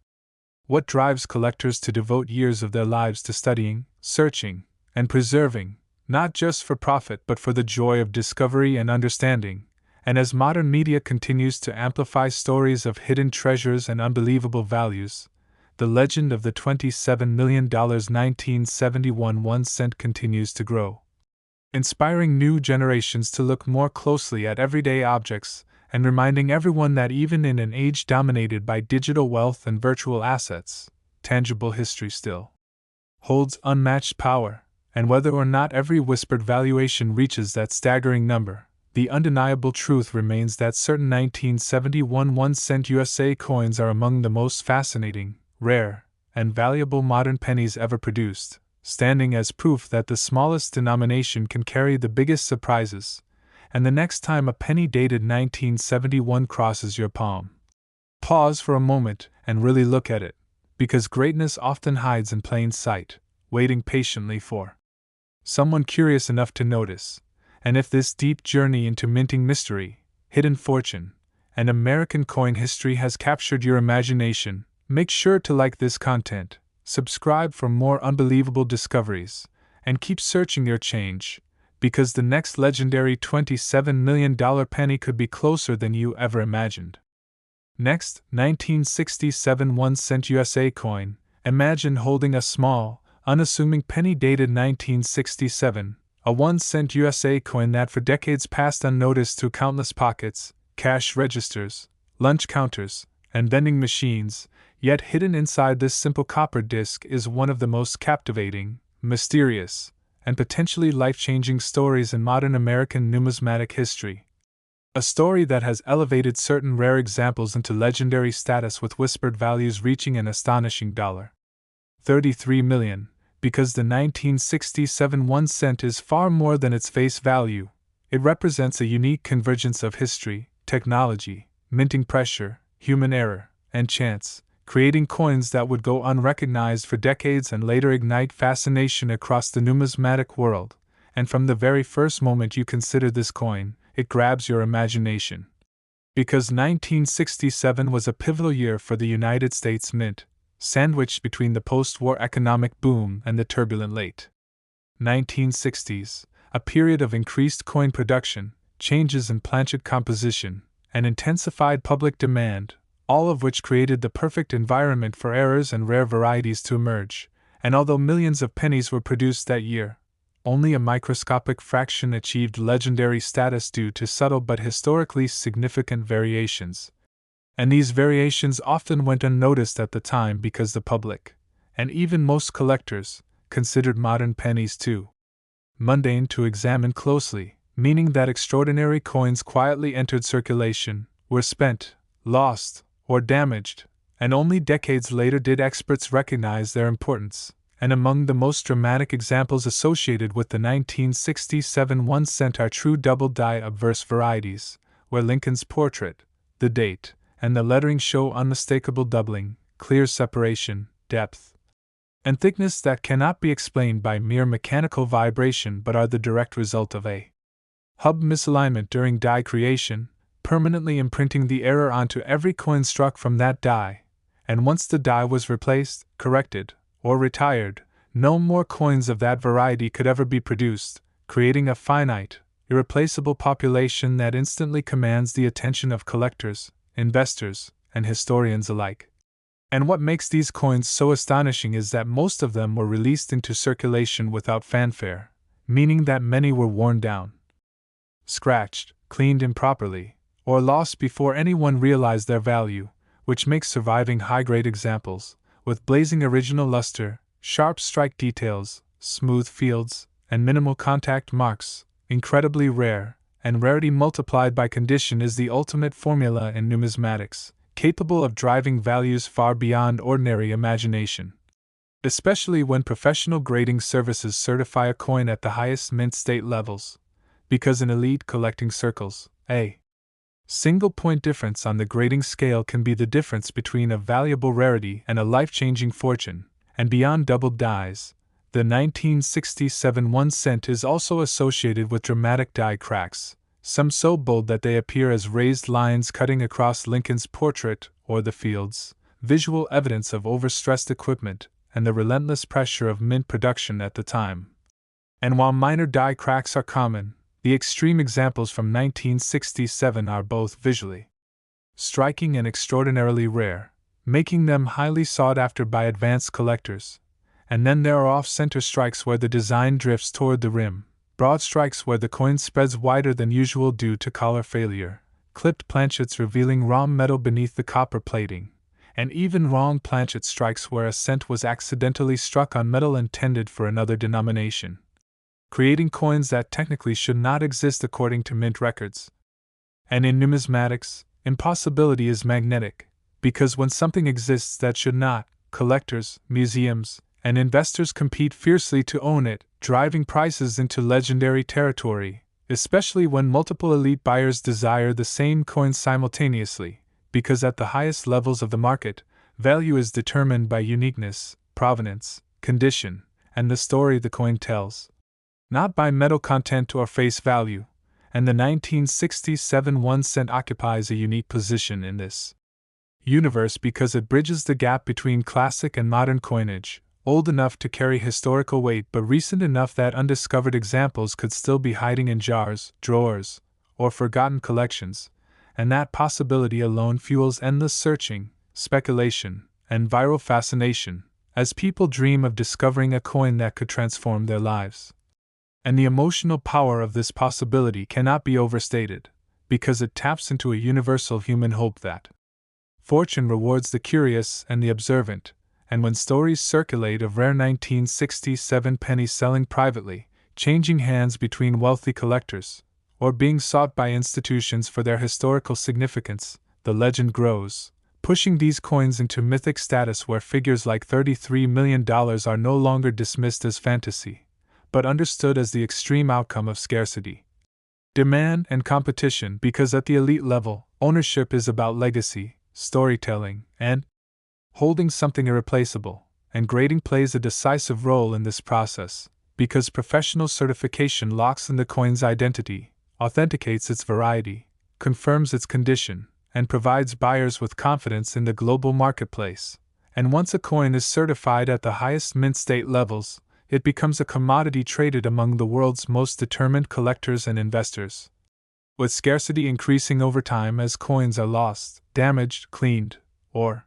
what drives collectors to devote years of their lives to studying, searching, and preserving, not just for profit but for the joy of discovery and understanding. And as modern media continues to amplify stories of hidden treasures and unbelievable values, the legend of the $27 million 1971 1 cent continues to grow, inspiring new generations to look more closely at everyday objects and reminding everyone that even in an age dominated by digital wealth and virtual assets, tangible history still holds unmatched power, and whether or not every whispered valuation reaches that staggering number, the undeniable truth remains that certain 1971 1 cent USA coins are among the most fascinating, rare, and valuable modern pennies ever produced, standing as proof that the smallest denomination can carry the biggest surprises. And the next time a penny dated 1971 crosses your palm, pause for a moment and really look at it, because greatness often hides in plain sight, waiting patiently for someone curious enough to notice. And if this deep journey into minting mystery, hidden fortune, and American coin history has captured your imagination, make sure to like this content, subscribe for more unbelievable discoveries, and keep searching your change, because the next legendary $27 million penny could be closer than you ever imagined. Next, 1967 1 cent USA coin. Imagine holding a small, unassuming penny dated 1967, a 1 cent USA coin that for decades passed unnoticed through countless pockets, cash registers, lunch counters, and vending machines, yet hidden inside this simple copper disc is one of the most captivating, mysterious, and potentially life-changing stories in modern American numismatic history. A story that has elevated certain rare examples into legendary status with whispered values reaching an astonishing $33 million, because the 1967 1 cent is far more than its face value. It represents a unique convergence of history, technology, minting pressure, human error, and chance, creating coins that would go unrecognized for decades and later ignite fascination across the numismatic world. And from the very first moment you consider this coin, it grabs your imagination. Because 1967 was a pivotal year for the United States Mint, sandwiched between the post-war economic boom and the turbulent late 1960s, a period of increased coin production, changes in planchet composition, and intensified public demand, all of which created the perfect environment for errors and rare varieties to emerge. And although millions of pennies were produced that year, only a microscopic fraction achieved legendary status due to subtle but historically significant variations. And these variations often went unnoticed at the time because the public, and even most collectors, considered modern pennies too mundane to examine closely, meaning that extraordinary coins quietly entered circulation, were spent, lost, or damaged, and only decades later did experts recognize their importance. And among the most dramatic examples associated with the 1967 1 cent are true double-die obverse varieties, where Lincoln's portrait, the date, and the lettering show unmistakable doubling, clear separation, depth, and thickness that cannot be explained by mere mechanical vibration but are the direct result of a hub misalignment during die creation, permanently imprinting the error onto every coin struck from that die. And once the die was replaced, corrected, or retired, no more coins of that variety could ever be produced, creating a finite, irreplaceable population that instantly commands the attention of collectors, investors, and historians alike. And what makes these coins so astonishing is that most of them were released into circulation without fanfare, meaning that many were worn down, scratched, cleaned improperly, or lost before anyone realized their value, which makes surviving high-grade examples, with blazing original luster, sharp strike details, smooth fields, and minimal contact marks, incredibly rare, and rarity multiplied by condition is the ultimate formula in numismatics, capable of driving values far beyond ordinary imagination. Especially when professional grading services certify a coin at the highest mint state levels, because in elite collecting circles, a single point difference on the grading scale can be the difference between a valuable rarity and a life-changing fortune. And beyond doubled dies, the 1967 1 cent is also associated with dramatic die cracks, some so bold that they appear as raised lines cutting across Lincoln's portrait or the fields, visual evidence of overstressed equipment and the relentless pressure of mint production at the time. And while minor die cracks are common, The extreme examples from 1967 are both visually striking and extraordinarily rare, making them highly sought after by advanced collectors. And then there are off-center strikes where the design drifts toward the rim, broad strikes where the coin spreads wider than usual due to collar failure, clipped planchets revealing raw metal beneath the copper plating, and even wrong planchet strikes where a cent was accidentally struck on metal intended for another denomination, creating coins that technically should not exist according to mint records. And in numismatics, impossibility is magnetic, because when something exists that should not, collectors, museums, and investors compete fiercely to own it, driving prices into legendary territory, especially when multiple elite buyers desire the same coin simultaneously, because at the highest levels of the market, value is determined by uniqueness, provenance, condition, and the story the coin tells, not by metal content or face value, and the 1967 1 cent occupies a unique position in this universe because it bridges the gap between classic and modern coinage, old enough to carry historical weight but recent enough that undiscovered examples could still be hiding in jars, drawers, or forgotten collections, and that possibility alone fuels endless searching, speculation, and viral fascination, as people dream of discovering a coin that could transform their lives. And the emotional power of this possibility cannot be overstated, because it taps into a universal human hope that fortune rewards the curious and the observant, and when stories circulate of rare 1967 pennies selling privately, changing hands between wealthy collectors, or being sought by institutions for their historical significance, the legend grows, pushing these coins into mythic status where figures like $33 million are no longer dismissed as fantasy, but understood as the extreme outcome of scarcity, demand, and competition, because at the elite level, ownership is about legacy, storytelling, and holding something irreplaceable, and grading plays a decisive role in this process, because professional certification locks in the coin's identity, authenticates its variety, confirms its condition, and provides buyers with confidence in the global marketplace. And once a coin is certified at the highest mint state levels, it becomes a commodity traded among the world's most determined collectors and investors, with scarcity increasing over time as coins are lost, damaged, cleaned, or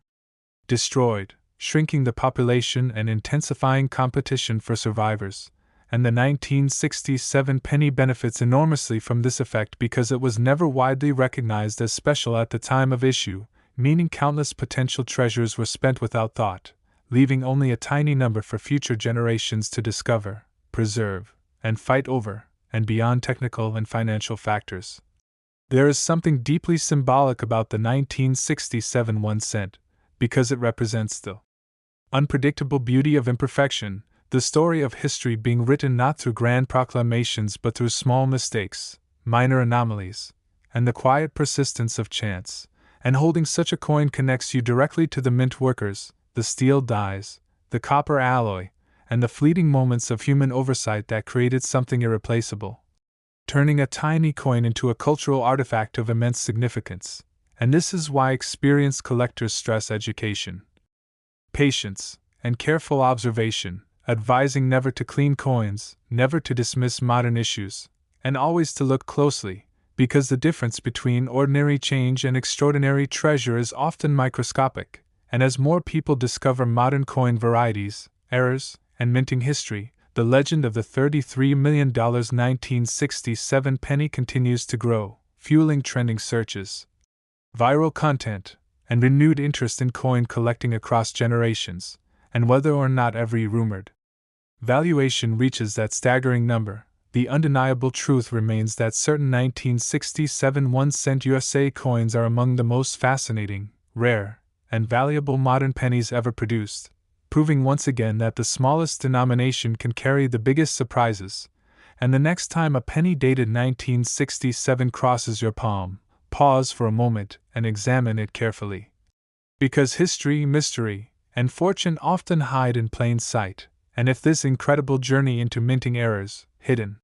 destroyed, shrinking the population and intensifying competition for survivors. And the 1967 penny benefits enormously from this effect because it was never widely recognized as special at the time of issue, meaning countless potential treasures were spent without thought, leaving only a tiny number for future generations to discover, preserve, and fight over, and beyond technical and financial factors. There is something deeply symbolic about the 1967 1 cent, because it represents the unpredictable beauty of imperfection, the story of history being written not through grand proclamations but through small mistakes, minor anomalies, and the quiet persistence of chance. And holding such a coin connects you directly to the mint workers, the steel dies, the copper alloy, and the fleeting moments of human oversight that created something irreplaceable, turning a tiny coin into a cultural artifact of immense significance. And this is why experienced collectors stress education, patience, and careful observation, advising never to clean coins, never to dismiss modern issues, and always to look closely, because the difference between ordinary change and extraordinary treasure is often microscopic. And as more people discover modern coin varieties, errors, and minting history, the legend of the $33 million 1967 penny continues to grow, fueling trending searches, viral content, and renewed interest in coin collecting across generations. And whether or not every rumored valuation reaches that staggering number, the undeniable truth remains that certain 1967 1 cent USA coins are among the most fascinating, rare, and valuable modern pennies ever produced, proving once again that the smallest denomination can carry the biggest surprises. And the next time a penny dated 1967 crosses your palm, pause for a moment and examine it carefully. Because history, mystery, and fortune often hide in plain sight, and if this incredible journey into minting errors, hidden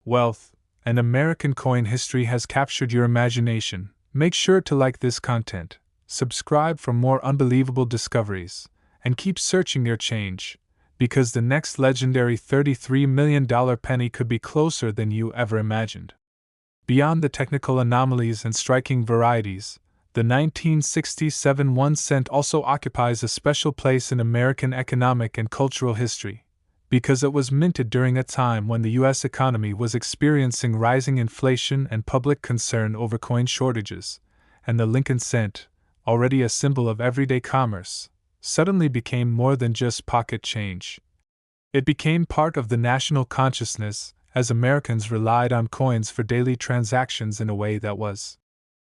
wealth, and American coin history has captured your imagination, make sure to like this content, subscribe for more unbelievable discoveries, and keep searching your change, because the next legendary $33 million penny could be closer than you ever imagined. Beyond the technical anomalies and striking varieties, the 1967 1 cent also occupies a special place in American economic and cultural history, because it was minted during a time when the U.S. economy was experiencing rising inflation and public concern over coin shortages, and the Lincoln cent, already a symbol of everyday commerce, suddenly became more than just pocket change. It became part of the national consciousness, as Americans relied on coins for daily transactions in a way that was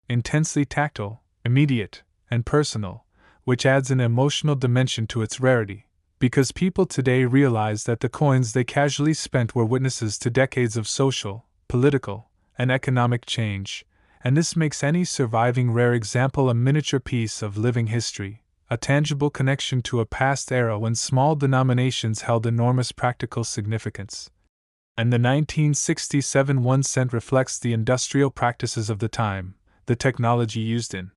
intensely tactile, immediate, and personal, which adds an emotional dimension to its rarity, because people today realize that the coins they casually spent were witnesses to decades of social, political, and economic change, and this makes any surviving rare example a miniature piece of living history, a tangible connection to a past era when small denominations held enormous practical significance. And the 1967 1 cent reflects the industrial practices of the time, the technology used in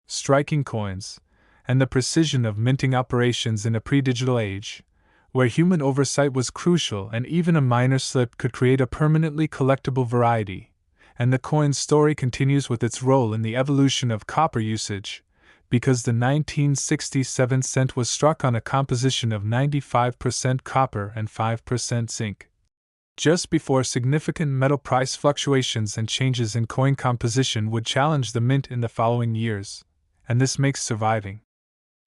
striking coins, and the precision of minting operations in a pre-digital age, where human oversight was crucial and even a minor slip could create a permanently collectible variety. And the coin's story continues with its role in the evolution of copper usage, because the 1967 cent was struck on a composition of 95% copper and 5% zinc. Just before significant metal price fluctuations and changes in coin composition would challenge the mint in the following years, and this makes surviving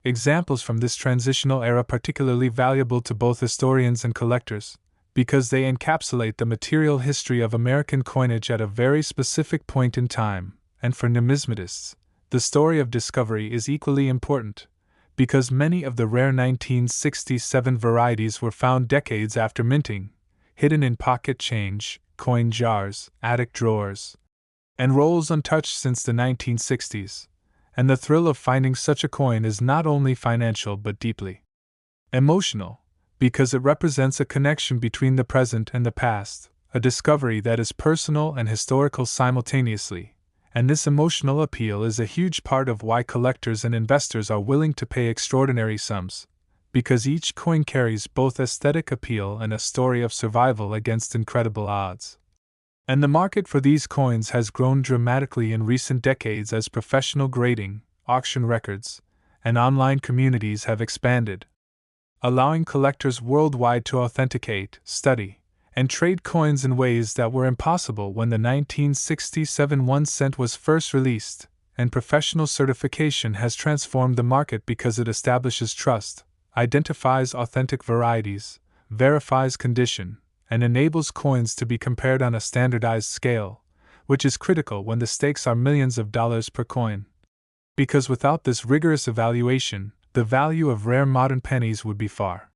examples from this transitional era particularly valuable to both historians and collectors, because they encapsulate the material history of American coinage at a very specific point in time, and for numismatists, the story of discovery is equally important, because many of the rare 1967 varieties were found decades after minting, hidden in pocket change, coin jars, attic drawers, and rolls untouched since the 1960s, and the thrill of finding such a coin is not only financial but deeply emotional, because it represents a connection between the present and the past, a discovery that is personal and historical simultaneously, and this emotional appeal is a huge part of why collectors and investors are willing to pay extraordinary sums, because each coin carries both aesthetic appeal and a story of survival against incredible odds. And the market for these coins has grown dramatically in recent decades as professional grading, auction records, and online communities have expanded, allowing collectors worldwide to authenticate, study, and trade coins in ways that were impossible when the 1967 1 cent was first released, and professional certification has transformed the market because it establishes trust, identifies authentic varieties, verifies condition, and enables coins to be compared on a standardized scale, which is critical when the stakes are millions of dollars per coin. Because without this rigorous evaluation, the value of rare modern pennies would be far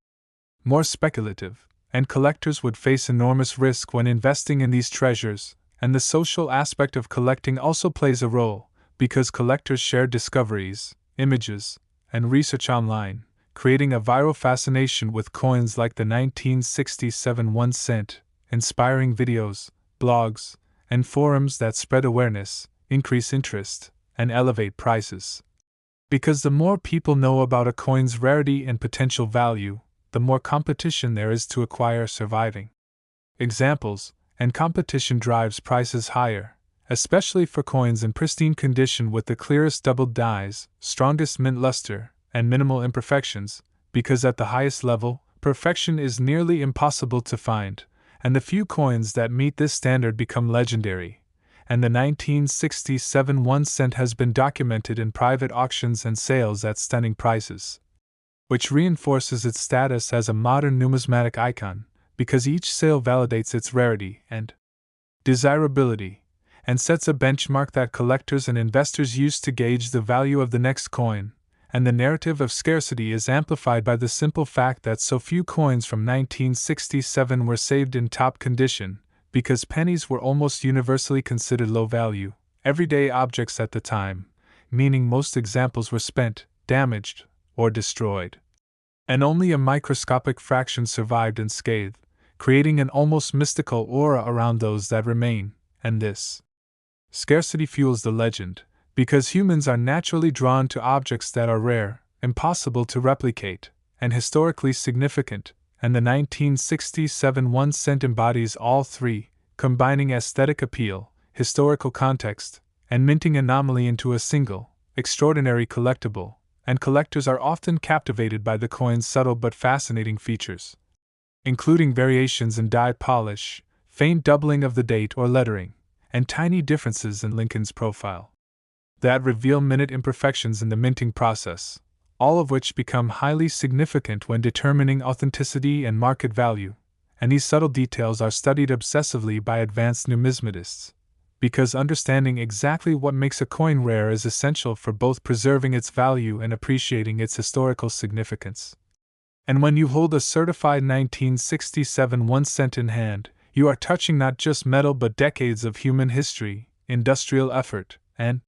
more speculative, and collectors would face enormous risk when investing in these treasures, and the social aspect of collecting also plays a role, because collectors share discoveries, images, and research online, creating a viral fascination with coins like the 1967 1 cent, inspiring videos, blogs, and forums that spread awareness, increase interest, and elevate prices. Because the more people know about a coin's rarity and potential value, the more competition there is to acquire surviving examples, and competition drives prices higher, especially for coins in pristine condition with the clearest doubled dies, strongest mint luster, and minimal imperfections, because at the highest level, perfection is nearly impossible to find, and the few coins that meet this standard become legendary, and the 1967 1 cent has been documented in private auctions and sales at stunning prices, which reinforces its status as a modern numismatic icon, because each sale validates its rarity and desirability, and sets a benchmark that collectors and investors use to gauge the value of the next coin. And the narrative of scarcity is amplified by the simple fact that so few coins from 1967 were saved in top condition, because pennies were almost universally considered low value, everyday objects at the time, meaning most examples were spent, damaged, or destroyed. And only a microscopic fraction survived unscathed, creating an almost mystical aura around those that remain, and this scarcity fuels the legend, because humans are naturally drawn to objects that are rare, impossible to replicate, and historically significant, and the 1967 1 cent embodies all three, combining aesthetic appeal, historical context, and minting anomaly into a single, extraordinary collectible, and collectors are often captivated by the coin's subtle but fascinating features, including variations in die polish, faint doubling of the date or lettering, and tiny differences in Lincoln's profile that reveal minute imperfections in the minting process, all of which become highly significant when determining authenticity and market value, and these subtle details are studied obsessively by advanced numismatists, because understanding exactly what makes a coin rare is essential for both preserving its value and appreciating its historical significance. And when you hold a certified 1967 1 cent in hand, you are touching not just metal but decades of human history, industrial effort, and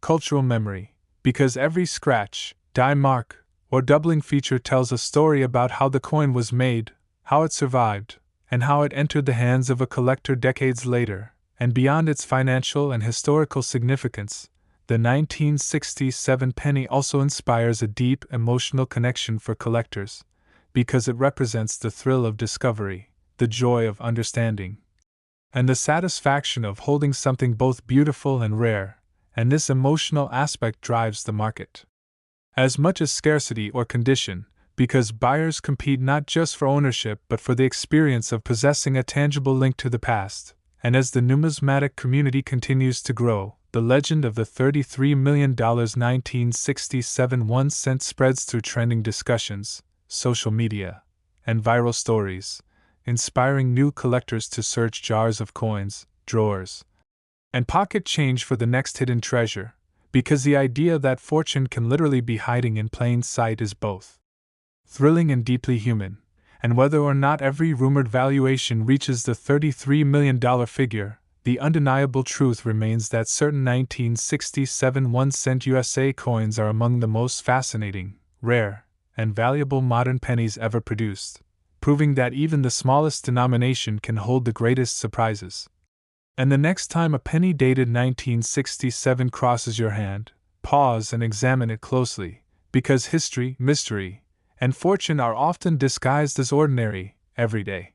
cultural memory, because every scratch, die mark, or doubling feature tells a story about how the coin was made, how it survived, and how it entered the hands of a collector decades later. And beyond its financial and historical significance, the 1967 penny also inspires a deep emotional connection for collectors, because it represents the thrill of discovery, the joy of understanding, and the satisfaction of holding something both beautiful and rare, and this emotional aspect drives the market as much as scarcity or condition, because buyers compete not just for ownership but for the experience of possessing a tangible link to the past. And as the numismatic community continues to grow, the legend of the $33 million 1967 1 cent spreads through trending discussions, social media, and viral stories, inspiring new collectors to search jars of coins, drawers, and pocket change for the next hidden treasure, because the idea that fortune can literally be hiding in plain sight is both thrilling and deeply human. And whether or not every rumored valuation reaches the $33 million figure, the undeniable truth remains that certain 1967 1 cent USA coins are among the most fascinating, rare, and valuable modern pennies ever produced, proving that even the smallest denomination can hold the greatest surprises. And the next time a penny dated 1967 crosses your hand, pause and examine it closely, because history, mystery, and fortune are often disguised as ordinary, everyday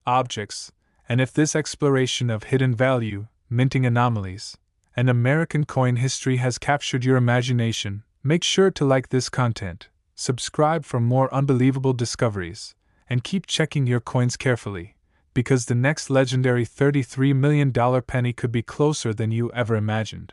objects, and if this exploration of hidden value, minting anomalies, and American coin history has captured your imagination, make sure to like this content, subscribe for more unbelievable discoveries, and keep checking your coins carefully, because the next legendary $33 million penny could be closer than you ever imagined.